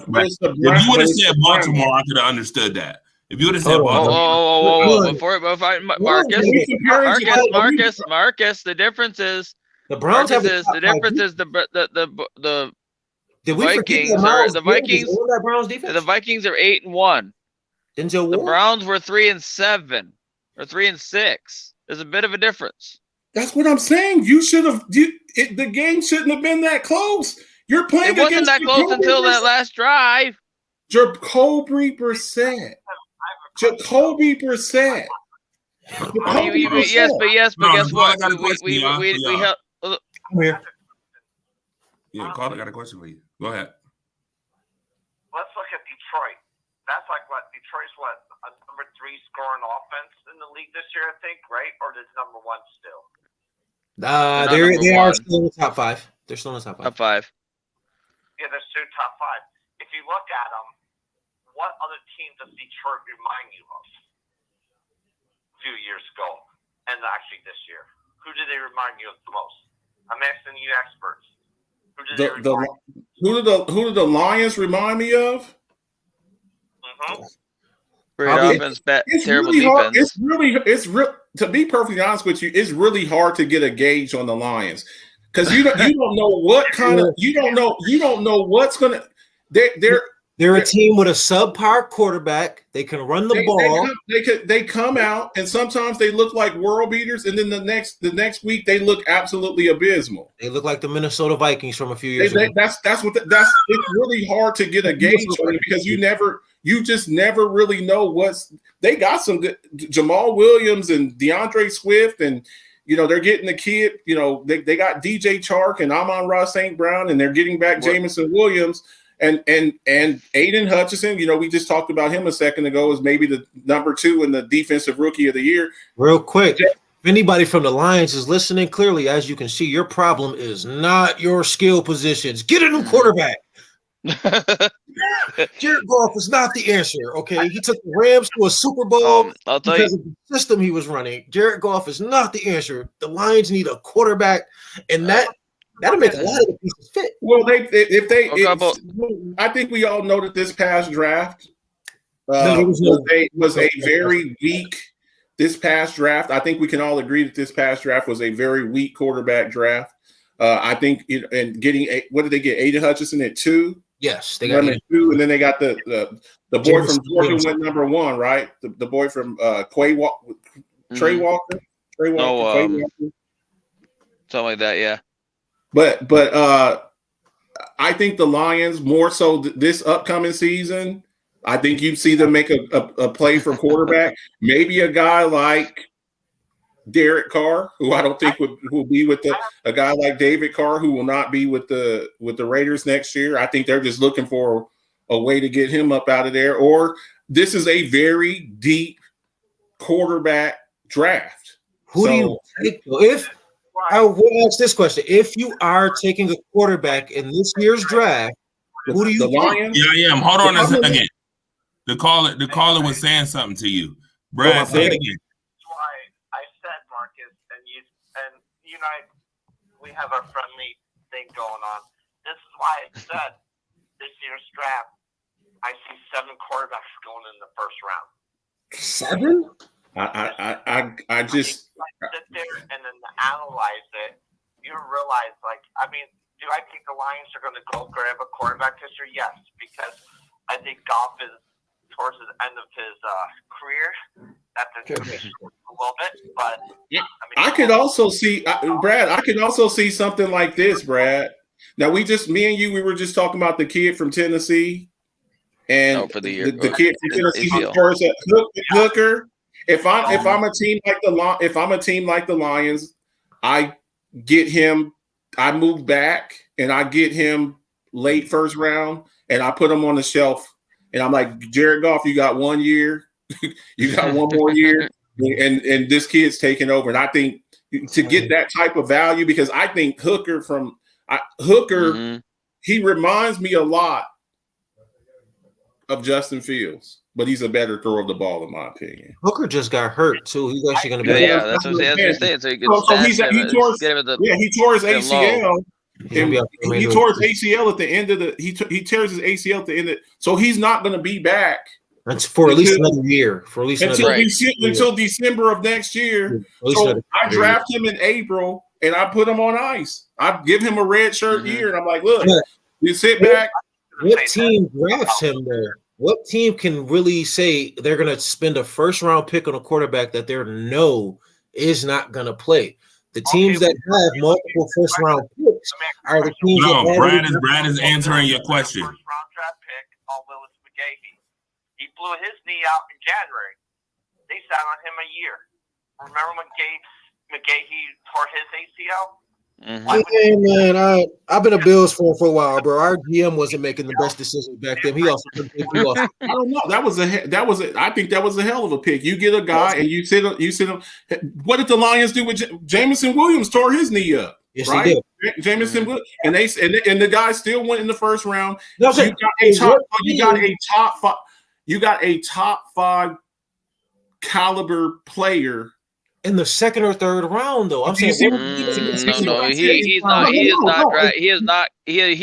would have said Baltimore, I could have understood that. If you would have said Marcus, the difference is The Browns have The difference is the Did we forget Vikings that are Miles the Garrett Vikings. was on that Browns defense? The Vikings are 8-1. Denzel The Ward? Browns were 3-7 or 3-6. There's a bit of a difference. That's what I'm saying. You should have. The game shouldn't have been that close. You're playing. It wasn't against that close until that last drive. Jacoby Brissett. Jacoby Brissett. Yes, but No, guess Carl, what? I got a question We for y'all. held. I'm here. Yeah, Carl, I got a question for you. Go ahead. Let's look at Detroit. That's like what Detroit's a number 3 scoring offense in the league this year, I think, right? Or is number 1 still? They are still in the top 5. They're still in the top 5. Top 5. Yeah, there's 2 top 5. If you look at them, what other team does Detroit remind you of a few years ago, and actually this year? Who do they remind you of the most? I'm asking you experts. Who do the Lions remind me of? Great offense, terrible really defense. It's real. To be perfectly honest with you, it's really hard to get a gauge on the Lions because you don't know what kind of you don't know what's gonna. They're a team with a subpar quarterback. They can run the ball. They come out and sometimes they look like world beaters, and then the next week they look absolutely abysmal. They look like the Minnesota Vikings from a few years ago. That's it's really hard to get a gauge on it because you just never really know they got some good Jamal Williams and DeAndre Swift, and they're getting the kid. They got DJ Chark and Amon-Ra St. Brown, and they're getting back Jamison Williams. And Aiden Hutchinson, we just talked about him a second ago, is maybe the number 2 in the defensive rookie of the year. Real quick, if anybody from the Lions is listening, clearly, as you can see, your problem is not your skill positions. Get a new quarterback. Jared Goff is not the answer. Okay, he took the Rams to a Super Bowl I'll tell because you, of the system he was running. Jared Goff is not the answer. The Lions need a quarterback, and that'll make a lot of the pieces fit. Well, I think we all know that this past draft was a very weak. This past draft, I think we can all agree that this past draft was a very weak quarterback draft. I think, and getting what did they get? Aiden Hutchinson at 2. Yes, they got 2, and then they got the boy from Georgia went number 1, right? The boy from Trey Walker. something like that. Yeah. But I think the Lions more so this upcoming season. I think you see them make a play for quarterback. Maybe a guy like Derek Carr, who I don't think will be with a guy like David Carr, who will not be with the Raiders next year. I think they're just looking for a way to get him up out of there. Or this is a very deep quarterback draft. Who do you take? I will ask this question: if you are taking a quarterback in this year's draft, who do you? The Lions? Yeah, I am. Hold on a second. The caller was saying something to you, Brad. Say it again. That's why I said, Marcus, and we have our friendly thing going on. This is why I said this year's draft, I see 7 quarterbacks going in the first round. 7? I just sit there and then analyze it. You realize, do I think the Lions are going to go grab a quarterback this year? Yes, because I think Goff is towards the end of his career. That's a little bit, but I could also see Brad. I could also see something like this, Brad. Now me and you, we were just talking about the kid from Tennessee, and for the year, the kid from Tennessee first at Hooker. If I'm a team like the Lions, I get him. I move back and I get him late first round, and I put him on the shelf. And I'm like, Jared Goff, you got 1 year, you got 1 more year, and this kid's taking over. And I think to get that type of value, because I think Hooker, he reminds me a lot of Justin Fields, but he's a better thrower of the ball, in my opinion. Hooker just got hurt too. He's actually going to be. Yeah, that's what I'm saying. So he tore his ACL. He tore his ACL at the end of the. He tears his ACL at the end of. So he's not going to be back. That's for at least another year. For at least until December of next year. So I draft him in April. and I put him on ice. I give him a red shirt Mhm. year, and I'm like, look, Yeah. you sit back. What team drafts him there? What team can really say they're going to spend a first round pick on a quarterback that they know is not going to play? The teams that have multiple first round picks are the teams No, that Brad is answering your question. First round draft pick on Willis McGahee. He blew his knee out in January. They sat on him a year. Remember when McGahee tore his ACL? Mhm. Hey man, I've been a Bills fan for a while, bro. Our GM wasn't making the best decisions back then. He also I don't know. I think that was a hell of a pick. You get a guy and you sit him. What did the Lions do with Jameson Williams? Tore his knee up. Yes, right? they did. Jameson Williams, and the guy still went in the first round. No, So you got a top five caliber player in the second or third round, though. I'm Do you saying see No, he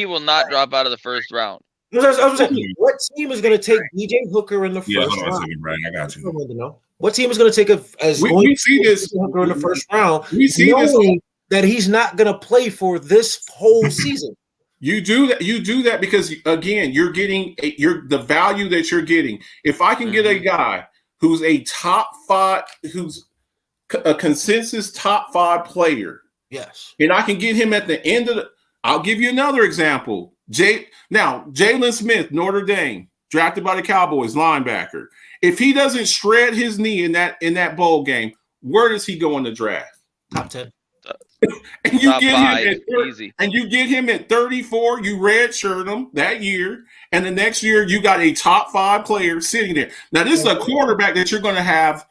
will not drop out of the first round. I'm saying, what team is going to take DJ Hooker in the Yeah, first hold on a round? second, Brian. I got you. I wanted to know. What team is going to take We see this Hooker in the first round? We see this knowing that he's not going to play for this whole season. You do that because again, you're getting the value that you're getting. If I can get a guy who's a top five, who's a consensus top five player, Yes, and I can get him at the end of the. I'll give you another example. Jalen Smith, Notre Dame, drafted by the Cowboys, linebacker. If he doesn't shred his knee in that bowl game, where does he go in the draft? top 10. And you Top get five, him at easy. And you get him at 34. You redshirt him that year, and the next year you got a top five player sitting there. Now this is a quarterback that you're going to have,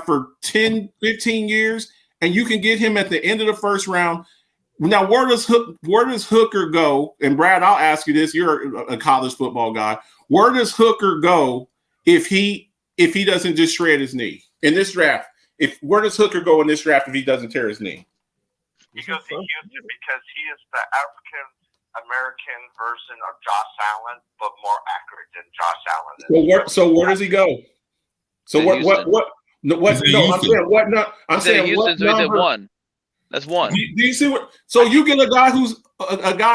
for 10, 15 years, and you can get him at the end of the first round. Now where does Hooker go? And Brad, I'll ask you this: you're a college football guy. Where does Hooker go if he doesn't just shred his knee in this draft? Where does Hooker go in this draft if he doesn't tear his knee? He goes to Houston because he is the African American version of Josh Allen, but more accurate than Josh Allen. So where does he go? So what? I'm saying Houston, what so he said number? one. That's one. Do you see what? So you get a guy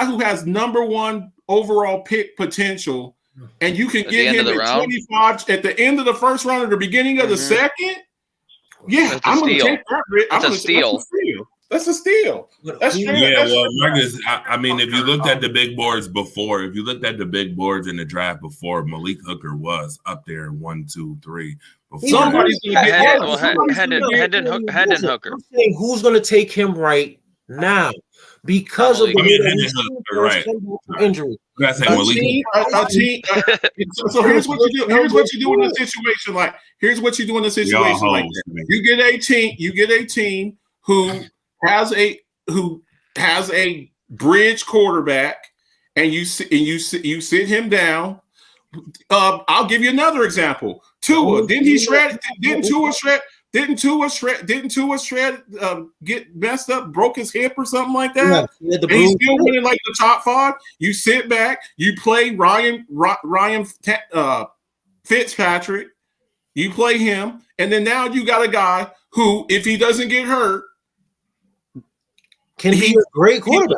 who has number one overall pick potential, and you can At the get end him of the at round? 25 at the end of the first round or the beginning of the second. Yeah, That's a I'm going to steal. take that. Rick. That's a steal. That's a steal. That's true. Yeah, That's well, true. Marcus, I mean, if you looked at the big boards before, in the draft before, Malik Hooker was up there 1, 2, 3. Before Somebody's going to get Hendon Hooker. I'm saying who's going to take him right now because of the injury. You gotta say A Malik. team. So here's what you do. Here's what you do in a situation like. Here's what you do in a situation like that. You get a team who has a bridge quarterback, and you sit him down. I'll give you another example. Tua, Didn't Tua shred? Get messed up, broke his hip or something like that? Yeah, And he's still winning like the top five. You sit back, you play Ryan Fitzpatrick, you play him, and then now you got a guy who, if he doesn't get hurt, can be a great quarterback.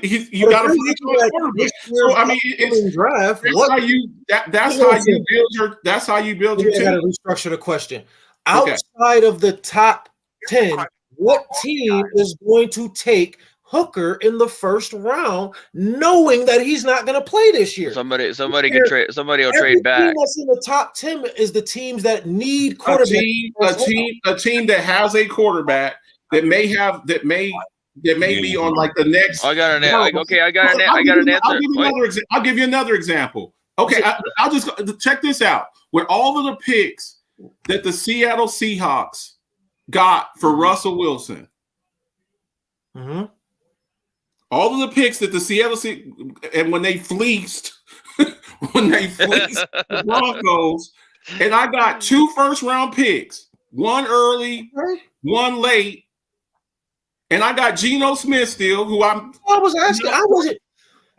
You got a quarterback. So I mean, it's draft. That's how you build your. That's how you build your I got to team. restructure the question. Outside of the top 10, what team is going to take Hooker in the first round, knowing that he's not going to play this year? Somebody can trade. Somebody will trade back. Team that's in the top 10 is the teams that need A quarterbacks. team that has a quarterback that may be on like the next. I got an answer. I'll give you another example. Okay, I'll just check this out. With all of the picks that the Seattle Seahawks got for Russell Wilson, all of the picks that the Seattle and when they fleeced the Broncos, and I got 2 first-round picks, one early, one late. And I got Geno Smith still, who I was asking.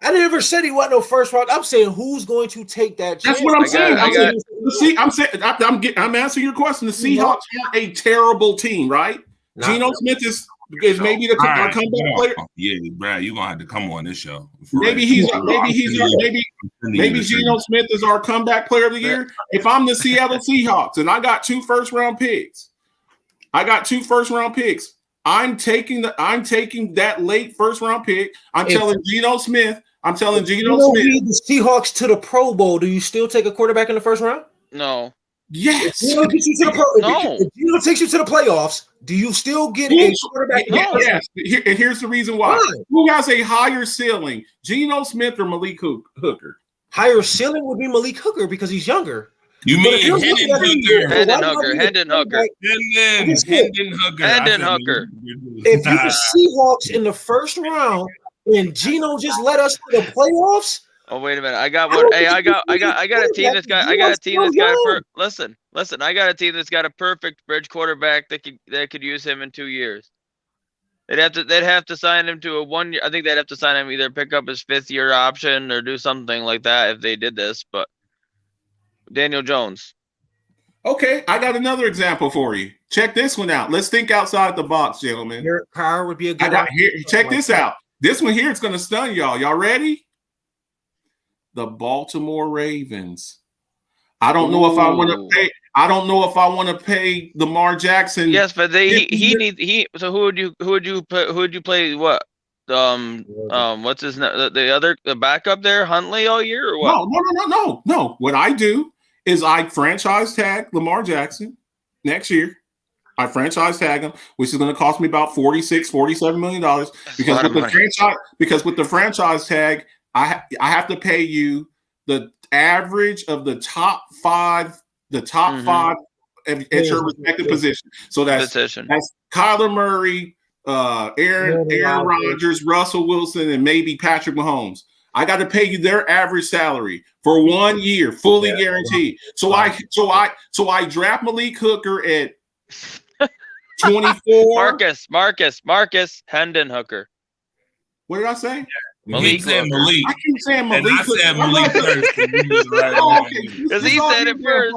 I never said he wasn't no first round. I'm saying who's going to take that chance. That's what I'm saying. I'm answering your question. The Seahawks have a terrible team, right? Geno Smith is maybe the All right, comeback player. Yeah, Brad, you're gonna have to come on this show. Maybe Geno Smith is our comeback player of the year. If I'm the Seattle Seahawks and I got 2 first-round picks, I'm taking that late first-round pick. I'm telling Geno Smith. The Seahawks to the Pro Bowl. Do you still take a quarterback in the first round? No. Yes. If Geno takes you to the playoffs, do you still get a quarterback? No. Yes. And here's the reason why. Who has a higher ceiling, Geno Smith or Malik Hooker? Higher ceiling would be Malik Hooker because he's younger. You mean Hendon Hooker? If you're the Seahawks in the first round and Geno just led us to the playoffs. Oh, wait a minute. I got a team that's got listen. I got a team that's got a perfect bridge quarterback that could use him in 2 years. They'd have to sign him to a 1 year. I think they'd have to sign him, either pick up his 5th year option or do something like that if they did this. But Daniel Jones. Okay, I got another example for you. Check this one out. Let's think outside the box, gentlemen. Derek Carr would be a good. Check this out. This one here is going to stun y'all. Y'all ready? The Baltimore Ravens. I don't know if I want to pay. I don't know if I want to pay Lamar Jackson. Yes, but So who would you play? What? What's his name? The backup there, Huntley, all year or what? No. What I do is I franchise tag Lamar Jackson next year. I franchise tag him, which is going to cost me about $47 million because with the franchise tag, I have to pay you the average of the top five at your respective position. So that's Kyler Murray, Aaron Rodgers, Russell Wilson, and maybe Patrick Mahomes. I got to pay you their average salary for 1 year, fully guaranteed. So I draft Malik Hooker at 24. Marcus Hendon Hooker. What did I say? He said Malik. I keep saying Malik. And I said Malik first. Because he said it first.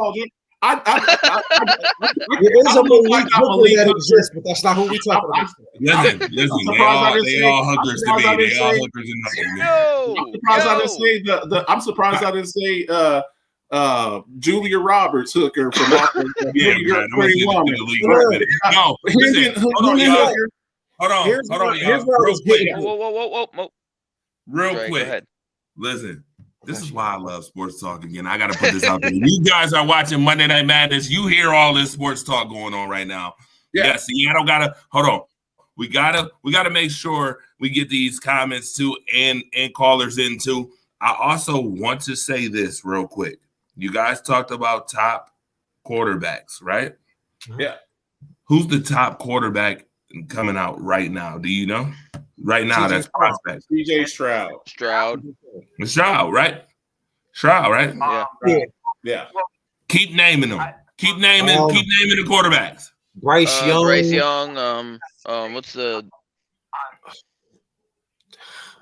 There is a Malik Hooker that exists, but that's not who we talking about. Listen. They all hookers to me. They all hookers in the. I'm surprised I didn't say Julia Roberts Hooker from No, listen. Hold on. Whoa. Real quick. Listen, this is why I love sports talk again. I got to put this out there. You guys are watching Monday Night Madness. You hear all this sports talk going on right now. Yeah, Seattle hold on. We gotta make sure we get these comments too and callers in too. I also want to say this real quick. You guys talked about top quarterbacks, right? Yeah. Who's the top quarterback coming out right now? Do you know? Right now, that's prospect. CJ Stroud. Stroud, right? Yeah. Keep naming them. Keep naming the quarterbacks. Bryce Young. What's the?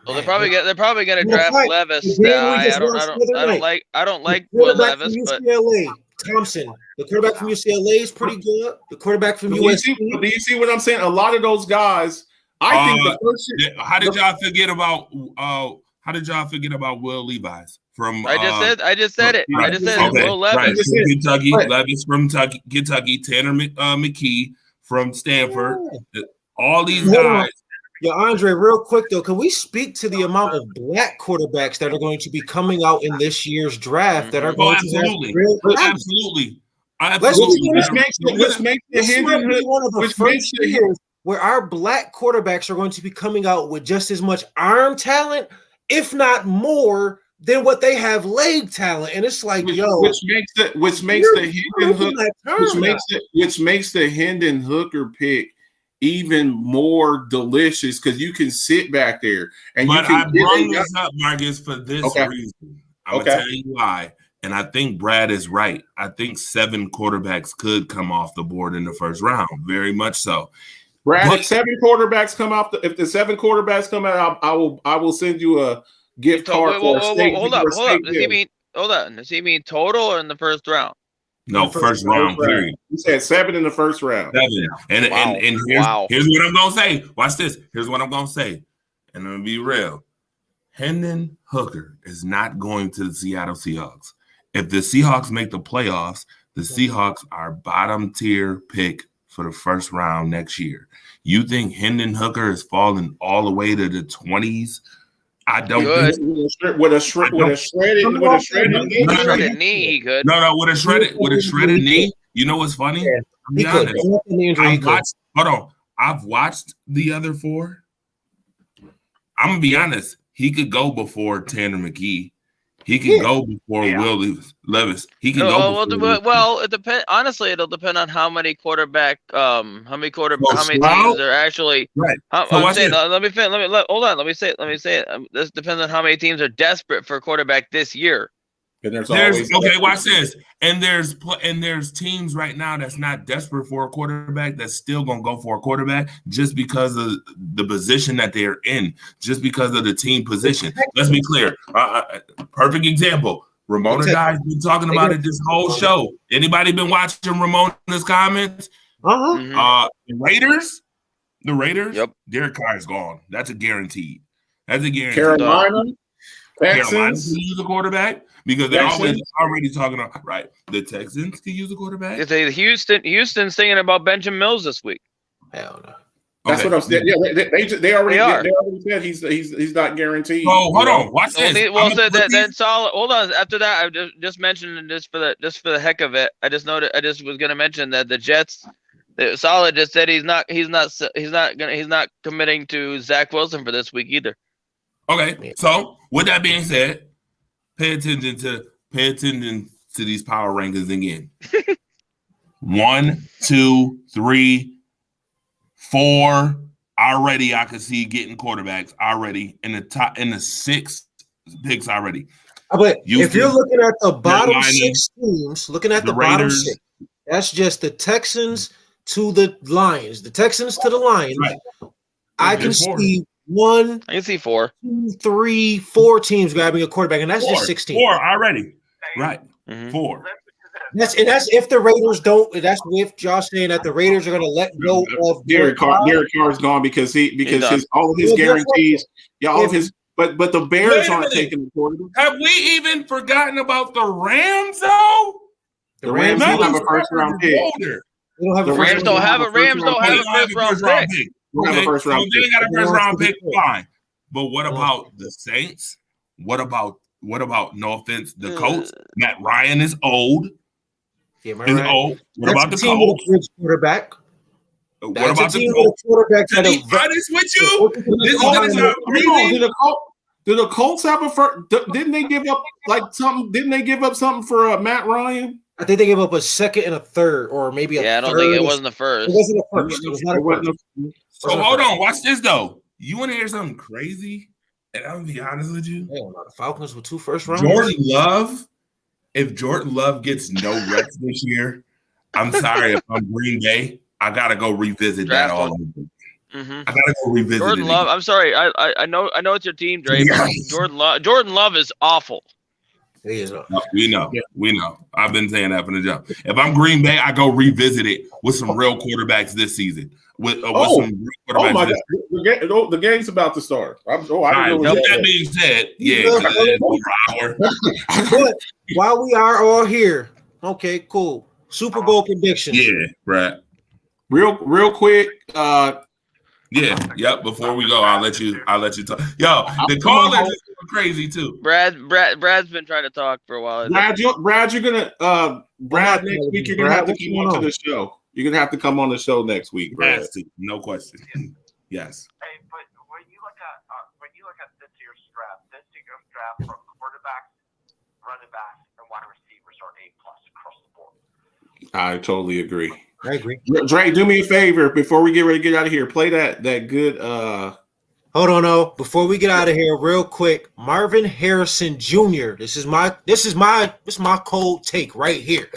Well, they're probably gonna draft Levis. I don't like Will Levis, but Thompson, the quarterback from UCLA, is pretty good. The quarterback from USC. Do you see what I'm saying? A lot of those guys. I think the first. How did y'all forget about Will Levis from? I just said it. Will Levis. From Kentucky. Levis from Kentucky. Tanner McKee from Stanford. All these guys. Yeah, Andre, real quick though, can we speak to the amount of black quarterbacks that are going to be coming out in this year's draft that are going to have real absolutely. Which makes the Hendon one of the first years where our black quarterbacks are going to be coming out with just as much arm talent, if not more, than what they have leg talent. And it's like, which makes the Hendon Hooker pick even more delicious because you can sit back there and I brought this up, Marcus, for this reason. I'm gonna tell you why. And I think Brad is right. I think 7 quarterbacks could come off the board in the first round. Very much so. Brad, if 7 quarterbacks come off, if the 7 quarterbacks come out, I will send you a gift card for a steak. Hold up. Does he mean total or in the first round? No, first round, period. You said 7 in the first round. 7. And Wow. and here's what I'm gonna say. Watch this. Here's what I'm gonna say. And I'm gonna be real. Hendon Hooker is not going to the Seattle Seahawks. If the Seahawks make the playoffs, the Seahawks are bottom tier pick for the first round next year. You think Hendon Hooker is falling all the way to the 20s? I don't Good. think With a shredded knee, he could. No, with a shredded knee. You know what's funny? Yeah, I'll be he could. honest. I've watched the other 4. I'm gonna be honest. He could go before Tanner McKee. He could go before Will Levis. He can go before. Well, it depends. Honestly, it'll depend on how many teams are actually. Right. I'm saying, hold on. Let me say it. This depends on how many teams are desperate for a quarterback this year. And watch this. And there's teams right now that's not desperate for a quarterback that's still gonna go for a quarterback just because of the position that they're in, just because of the team position. Let's be clear. Perfect example. Ramona Guy's been talking about it this whole show. Anybody been watching Ramona's comments? Uh-huh. The Raiders. Yep. Derek Carr is gone. That's a guarantee. Carolina, Carolina Texans. can use a quarterback because they're already talking about right. The Texans can use a quarterback. It's Houston's thinking about Benjamin Mills this week. Hell no. That's what I'm saying. Yeah, they already said he's not guaranteed. Oh, hold on. Watch this. Then solid. Hold on. After that, I just mentioned this for the heck of it. I just was going to mention that the Jets. Solid just said he's not committing to Zach Wilson for this week either. Okay, so with that being said, pay attention to these power rankings again. 1, 2, 3, 4. Already, I could see getting quarterbacks already in the 6 picks already. But Houston, if you're looking at the bottom Carolina, 6 teams, bottom Raiders, 6, that's just the Texans to the Lions. The Texans to the Lions. Right. I can see 1, I can see 4, 2, 3, 4 teams grabbing a quarterback, and that's just 16. 4 already. Right. Mhm. 4. That's if the Raiders don't. That's with Josh saying that the Raiders are going to let go of Derek Carr. Derek Carr's gone because all of his guarantees. Yeah, all of his. But the Bears aren't taking the quarterback. Have we even forgotten about the Rams though? The Rams don't have a first round pick. They don't have The Rams don't have a first round pick. They have a first round pick. They got a first round pick. Fine. But what about the Saints? What about no offense, the Colts? Matt Ryan is old. Yeah, Is old. What about the Colts? Quarterback. What about the Colts? Quarterback To be honest with you, this is not crazy. Do the Colts have a first? Didn't they give up something? Didn't they give up something for Matt Ryan? I think they gave up a second and a third, or maybe a third. Yeah, I don't think it wasn't the first. It wasn't the first. It was not a first. So hold on, watch this though. You want to hear something crazy? And I'm gonna be honest with you. The Falcons with 2 first rounds. Jordan Love. If Jordan Love gets no reps this year, I'm sorry. If I'm Green Bay, I gotta go revisit that all over. I gotta go revisit Jordan it Love. again. I'm sorry. I know it's your team, Dre. Yeah. But Jordan Love is awful. He is. We know. I've been saying that from the jump. If I'm Green Bay, I go revisit it with some real quarterbacks this season. With some real quarterbacks. Oh my God! The game's about to start. With that being said, But while we are all here, okay, cool. Super Bowl predictions. Yeah, right. Real quick. Before we go, I'll let you talk. Yo, the callers is crazy too. Brad's been trying to talk for a while. Brad, you're gonna next week you're gonna have to come on to the show. You're gonna have to come on the show next week, Brad. No question. Yes. Hey, but when you look at this year's draft from quarterbacks, running backs, and wide receivers are A+ across the board. I totally agree. I agree. Dre, do me a favor before we get ready to get out of here. Play that good. Hold on, before we get out of here, real quick, Marvin Harrison Jr. This is my cold take right here.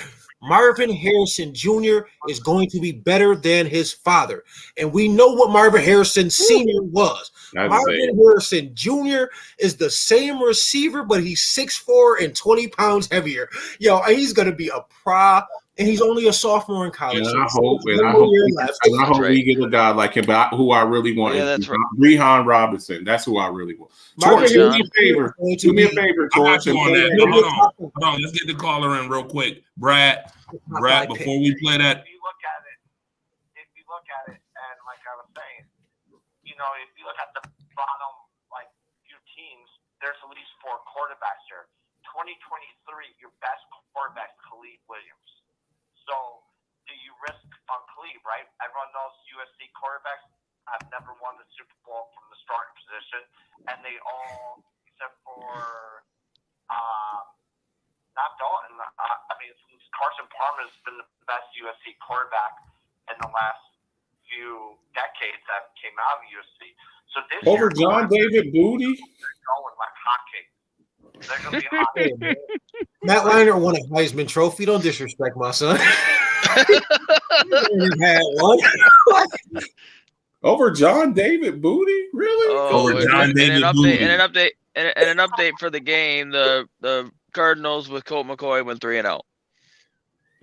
Marvin Harrison Jr. is going to be better than his father. And we know what Marvin Harrison Sr. was. Marvin Harrison Jr. is the same receiver, but he's 6'4" and 20 pounds heavier. Yo, he's going to be a pro, and he's only a sophomore in college. And I hope we get a guy like him, but who I really want is Brehan Robinson. That's who I really want. Torch, do me a favor. Do me a favor, Torch. Hold on, let's get the caller in real quick. Brad, before we play that. If you look at it, and like I was saying, you know, if you look at the bottom, like, few teams, there's at least 4 quarterbacks here. 2023, your best quarterback, Khalid Williams. So, do you risk on Khalid, right? Everyone knows USC quarterbacks have never won the Super Bowl from the starting position, and they all, except for not Dalton. I mean, Carson Palmer has been the best USC quarterback in the last few decades that came out of USC. So this over John David Booty, they're going like hotcakes. They're going to be hotcakes. Matt Leinart won a Heisman Trophy. Don't disrespect my son. He had one. Over John David Booty, really? Oh, Over John David Booty. And an update for the game. The Cardinals with Colt McCoy went 3-0.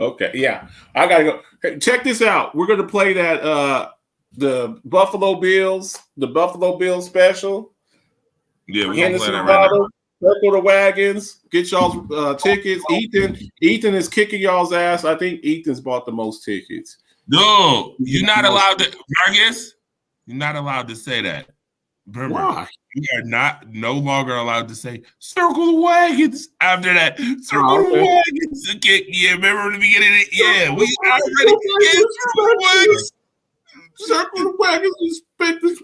Okay, yeah, I gotta go. Hey, check this out. We're gonna play that the Buffalo Bills special. Yeah, we're Henderson gonna play that right now. Circle the wagons. Get y'all's tickets. Ethan is kicking y'all's ass. I think Ethan's bought the most tickets. No, you're not allowed to, Marcus. You're not allowed to say that. Remember, Why? you are no longer allowed to say "circle the wagons" after that. Circle the wagons. Okay, yeah, remember the beginning of it? Yeah, we already circle the wagons. Circle the wagons. Respect this.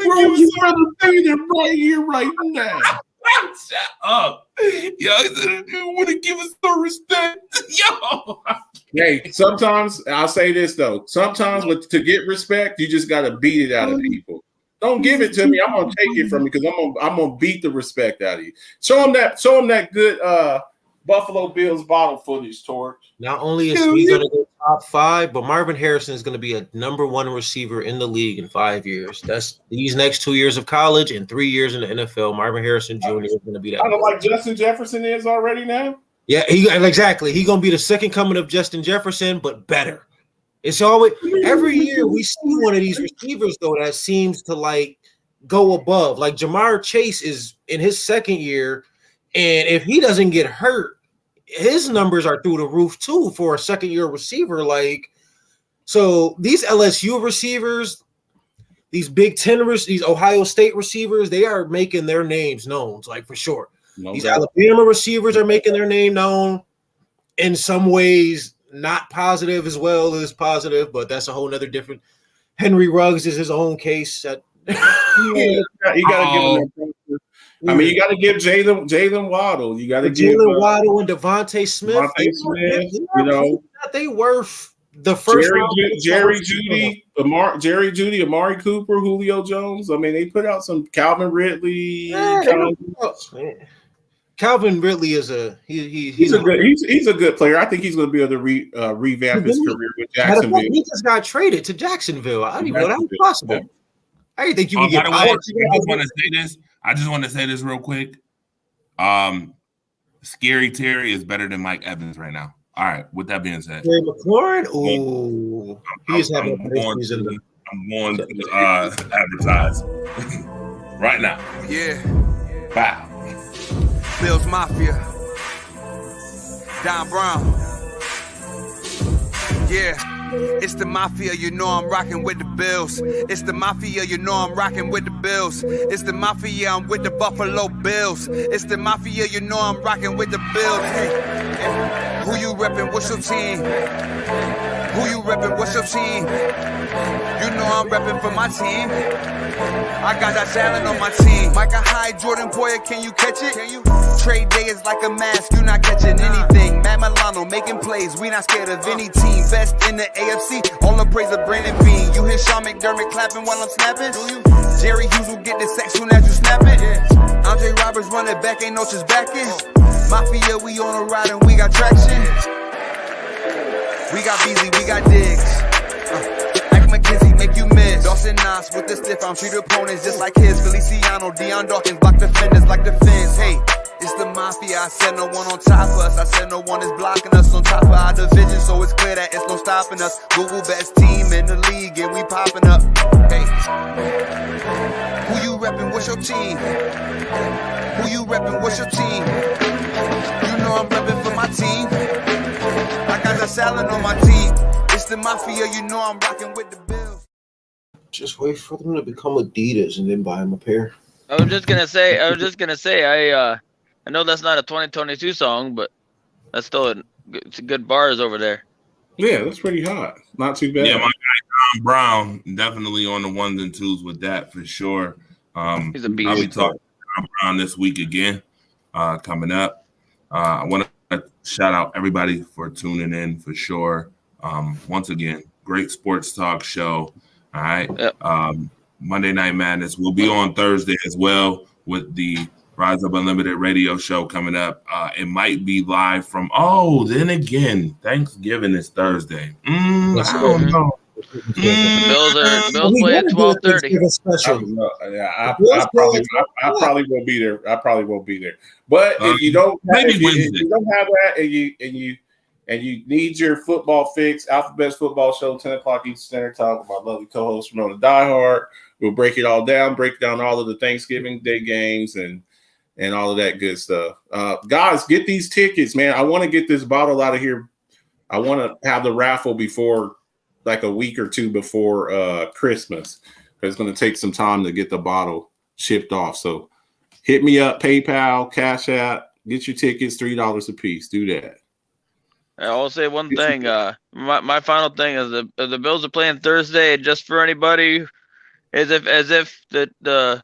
Bro, you rather say that right here, right now. Shut up. Yo, you want to give us some respect? Yo. Hey, sometimes I'll say this though. Sometimes to get respect, you just gotta beat it out of people. Don't give it to me. I'm gonna take it from you because I'm gonna beat the respect out of you. Show them that good Buffalo Bills bottle footage, Torch. Not only is he going to go top 5, but Marvin Harrison is going to be a number 1 receiver in the league in 5 years. That's these next 2 years of college and 3 years in the NFL. Marvin Harrison Jr. is going to be that. Kind of like Justin Jefferson is already now. Yeah, exactly. He's going to be the second coming of Justin Jefferson, but better. It's always every year we see one of these receivers though that seems to like go above. Like Jamar Chase is in his second year, and if he doesn't get hurt, his numbers are through the roof too for a second-year receiver. Like, so these LSU receivers, these Big Ten, these Ohio State receivers, they are making their names known, like for sure. These Alabama receivers are making their name known in some ways, not positive as well as positive, but that's a whole nother different. Henry Ruggs is his own case. You got to give him. I mean, you got to give Jalen Waddle. You got to give Jalen Waddle and Devontae Smith. They worth the first. Jerry Jeudy, Amari Cooper, Julio Jones. I mean, they put out some Calvin Ridley. Calvin Ridley is he's a good player. I think he's going to be able to revamp his career with Jacksonville. He just got traded to Jacksonville. I didn't even know that was possible. I didn't think you could get. I just want to say this real quick. Scary Terry is better than Mike Evans right now. All right. With that being said, Terry McLaurin. Ooh, I'm going to advertise right now. Yeah. Wow. Bills Mafia. Don Brown. Yeah. It's the Mafia, you know I'm rocking with the Bills. It's the Mafia, you know I'm rocking with the Bills. It's the Mafia, I'm with the Buffalo Bills. It's the Mafia, you know I'm rocking with the Bills. Hey, who you reppin', what's your team? Who you reppin', what's your team? You know I'm reppin' for my team. I got that talent on my team. Micah Hyde, Jordan Poyer, can you catch it? Can you? Trade day is like a mask, you not catching anything. Matt Milano making plays, we not scared of any team. Best in the AFC, all the praise of Brandon Bean. You hear Sean McDermott clapping while I'm snapping? Do you? Jerry Hughes will get the sack soon as you snap it. Yeah. Andre Roberts running back, ain't no just backing. Mafia, we on a ride and we got traction. We got Beasley, we got Diggs. Act McKenzie, make you miss. Dawson Knox with the stiff arm, treat opponents just like his. Feliciano, Deion Dawkins, block defenders like the fence. Hey, it's the mafia. I said no one on top of us. I said no one is blocking us on top of our division, so it's clear that it's no stopping us. Google best team in the league, and we popping up. Hey, who you reppin'? What's your team? Who you reppin'? What's your team? You know I'm reppin' for my team. I got the salad on my team. It's the mafia, you know I'm rocking with the Bills. Just wait for them to become Adidas and then buy them a pair. I was just gonna say. I know that's not a 2022 song, but that's still it's good bars over there. Yeah, that's pretty hot. Not too bad. Yeah, my guy Tom Brown definitely on the ones and twos with that for sure. He's a beast. I'll be talking to Tom Brown this week again, coming up. I want to shout out everybody for tuning in for sure. Once again, great sports talk show. All right. Yep. Monday Night Madness will be on Thursday as well with the Rise Up Unlimited radio show coming up. It might be live from, then again, Thanksgiving is Thursday. I don't know. The Bills play at 12:30. I probably won't be there. I probably won't be there. But if you don't have, if you don't have that and you need your football fix, Alphabet's football show, 10 o'clock Eastern Standard Time with my lovely co-host Ramona Diehard. We'll break it all down, break down all of the Thanksgiving Day games and all of that good stuff. Guys, get these tickets, man. I want to get this bottle out of here. I want to have the raffle before, like a week or two before Christmas. It's going to take some time to get the bottle shipped off. So hit me up, PayPal, Cash App, get your tickets, $3 a piece. Do that. I'll say one thing. My final thing is the Bills are playing Thursday. Just for anybody, as if the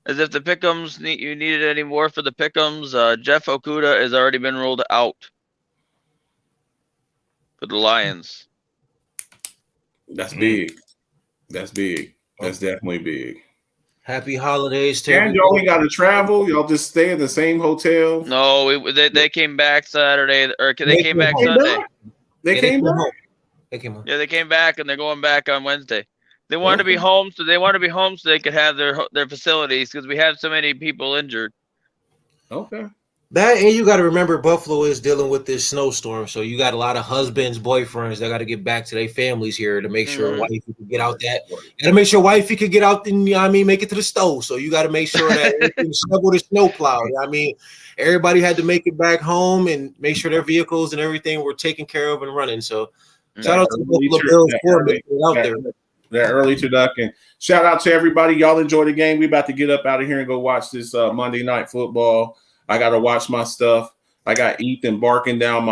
pick'ems you needed any more for the pick'ems. Jeff Okuda has already been ruled out for the Lions. That's big. That's big. That's definitely big. Happy holidays to and y'all ain't got to travel. Y'all just stay in the same hotel. No, they came back Saturday, or they came back Sunday. They came back. They came home. Yeah, they came back, and they're going back on Wednesday. They wanted to be home, so they could have their facilities because we have so many people injured. Okay. That, and you got to remember, Buffalo is dealing with this snowstorm, so you got a lot of husbands, boyfriends that got to get back to their families here to make sure wifey can get out that. Got to make sure wifey could get out and make it to the stove. So you got to make sure that everything's shoveled and snow plowed. Everybody had to make it back home and make sure their vehicles and everything were taken care of and running. So shout out to the Buffalo Bills for being out there. That early introduction. Shout out to everybody. Y'all enjoy the game. We about to get up out of here and go watch this Monday Night Football. I got to watch my stuff. I got Ethan barking on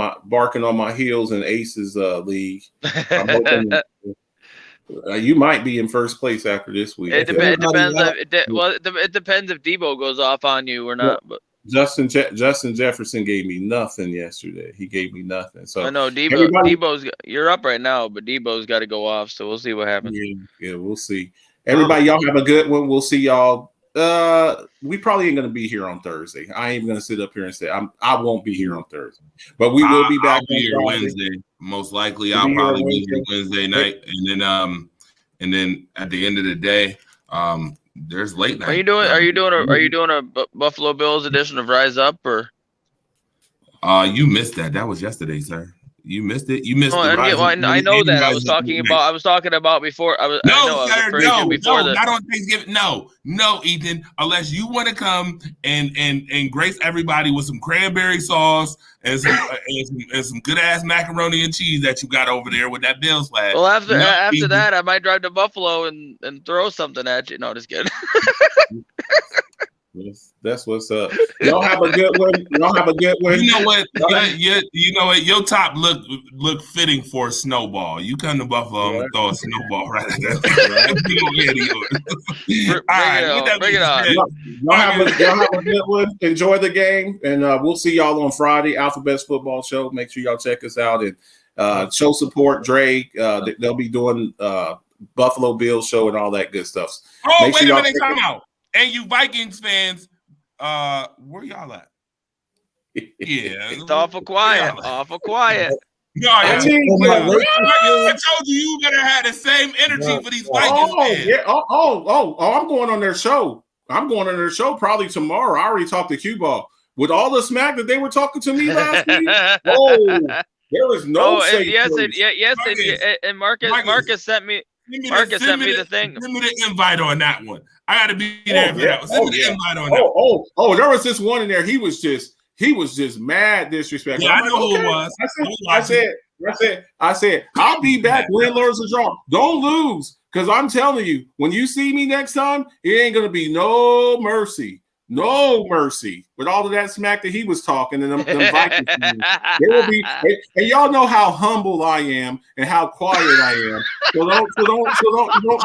my heels in Aces league. I'm hoping you might be in first place after this week. It depends. It depends if Debo goes off on you or not. But Justin Jefferson gave me nothing yesterday. He gave me nothing. So I know Debo's. You're up right now, but Debo's got to go off. So we'll see what happens. Yeah, we'll see. Everybody, y'all have a good one. We'll see y'all. We probably ain't gonna be here on Thursday. I ain't gonna sit up here and say I won't be here on Thursday, but we will be back. I'll be here Wednesday. Most likely, I'll probably be here Wednesday night, and then at the end of the day, there's late night. Are you doing a Buffalo Bills edition of Rise Up or? You missed that. That was yesterday, sir. You missed it. You missed it. I know that. I was talking about before. Not on Thanksgiving. No, Ethan. Unless you want to come and grace everybody with some cranberry sauce and some good ass macaroni and cheese that you got over there with that Bills flag. Well, after that, I might drive to Buffalo and throw something at you. No, just kidding. That's what's up. Y'all have a good one. You know what? You know what? Your top look fitting for a snowball. You come to Buffalo and throw a snowball right at that. Bring it on. Y'all have a good one. Enjoy the game, and we'll see y'all on Friday. Alphabet's football show. Make sure y'all check us out and show support. Drake. They'll be doing Buffalo Bills show and all that good stuff. Oh, wait a minute! Come out. And you Vikings fans, where y'all at? Yeah, it's awful quiet. Awful quiet. No, I yeah. mean, my Lakers I told you better have the same energy for these Vikings fans. yeah. I'm going on their show. I'm going on their show probably tomorrow. I already talked to Q-Ball. With all the smack that they were talking to me last week, there was no safe place. and Marcus sent me the thing. Send me the invite on that one. I got to be there for that one. Send me the invite on that one. There was this one in there. He was just mad disrespectful. Yeah, I know who it was. I said, I'll be back, win, lose, or draw. Don't lose. Because I'm telling you, when you see me next time, it ain't gonna be no mercy. No mercy with all of that smack that he was talking and them Vikings. There will be, and y'all know how humble I am and how quiet I am. So don't. Y'all know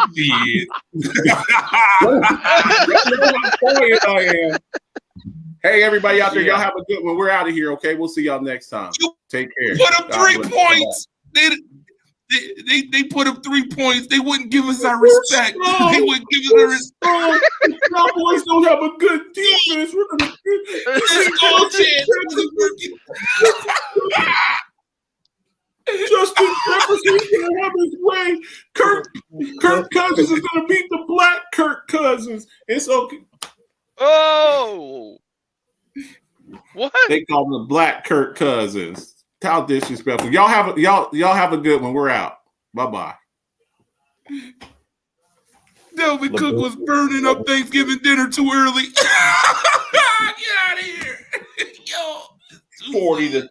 how quiet I am. Hey, everybody out there, y'all have a good one. We're out of here, okay? We'll see y'all next time. Take care. Put up 3 points. They put up 3 points. They wouldn't give us our respect. They wouldn't give us our respect. The Cowboys don't have a good defense. We're gonna Justin Jefferson's gonna have his way. Kirk Cousins is gonna beat the black Kirk Cousins. It's okay. Oh, what? They call him the black Kirk Cousins. How disrespectful. Y'all have a good one. We're out. Bye-bye. Delvin Cook was burning up Thanksgiving dinner too early. Get out of here. Yo. 40 to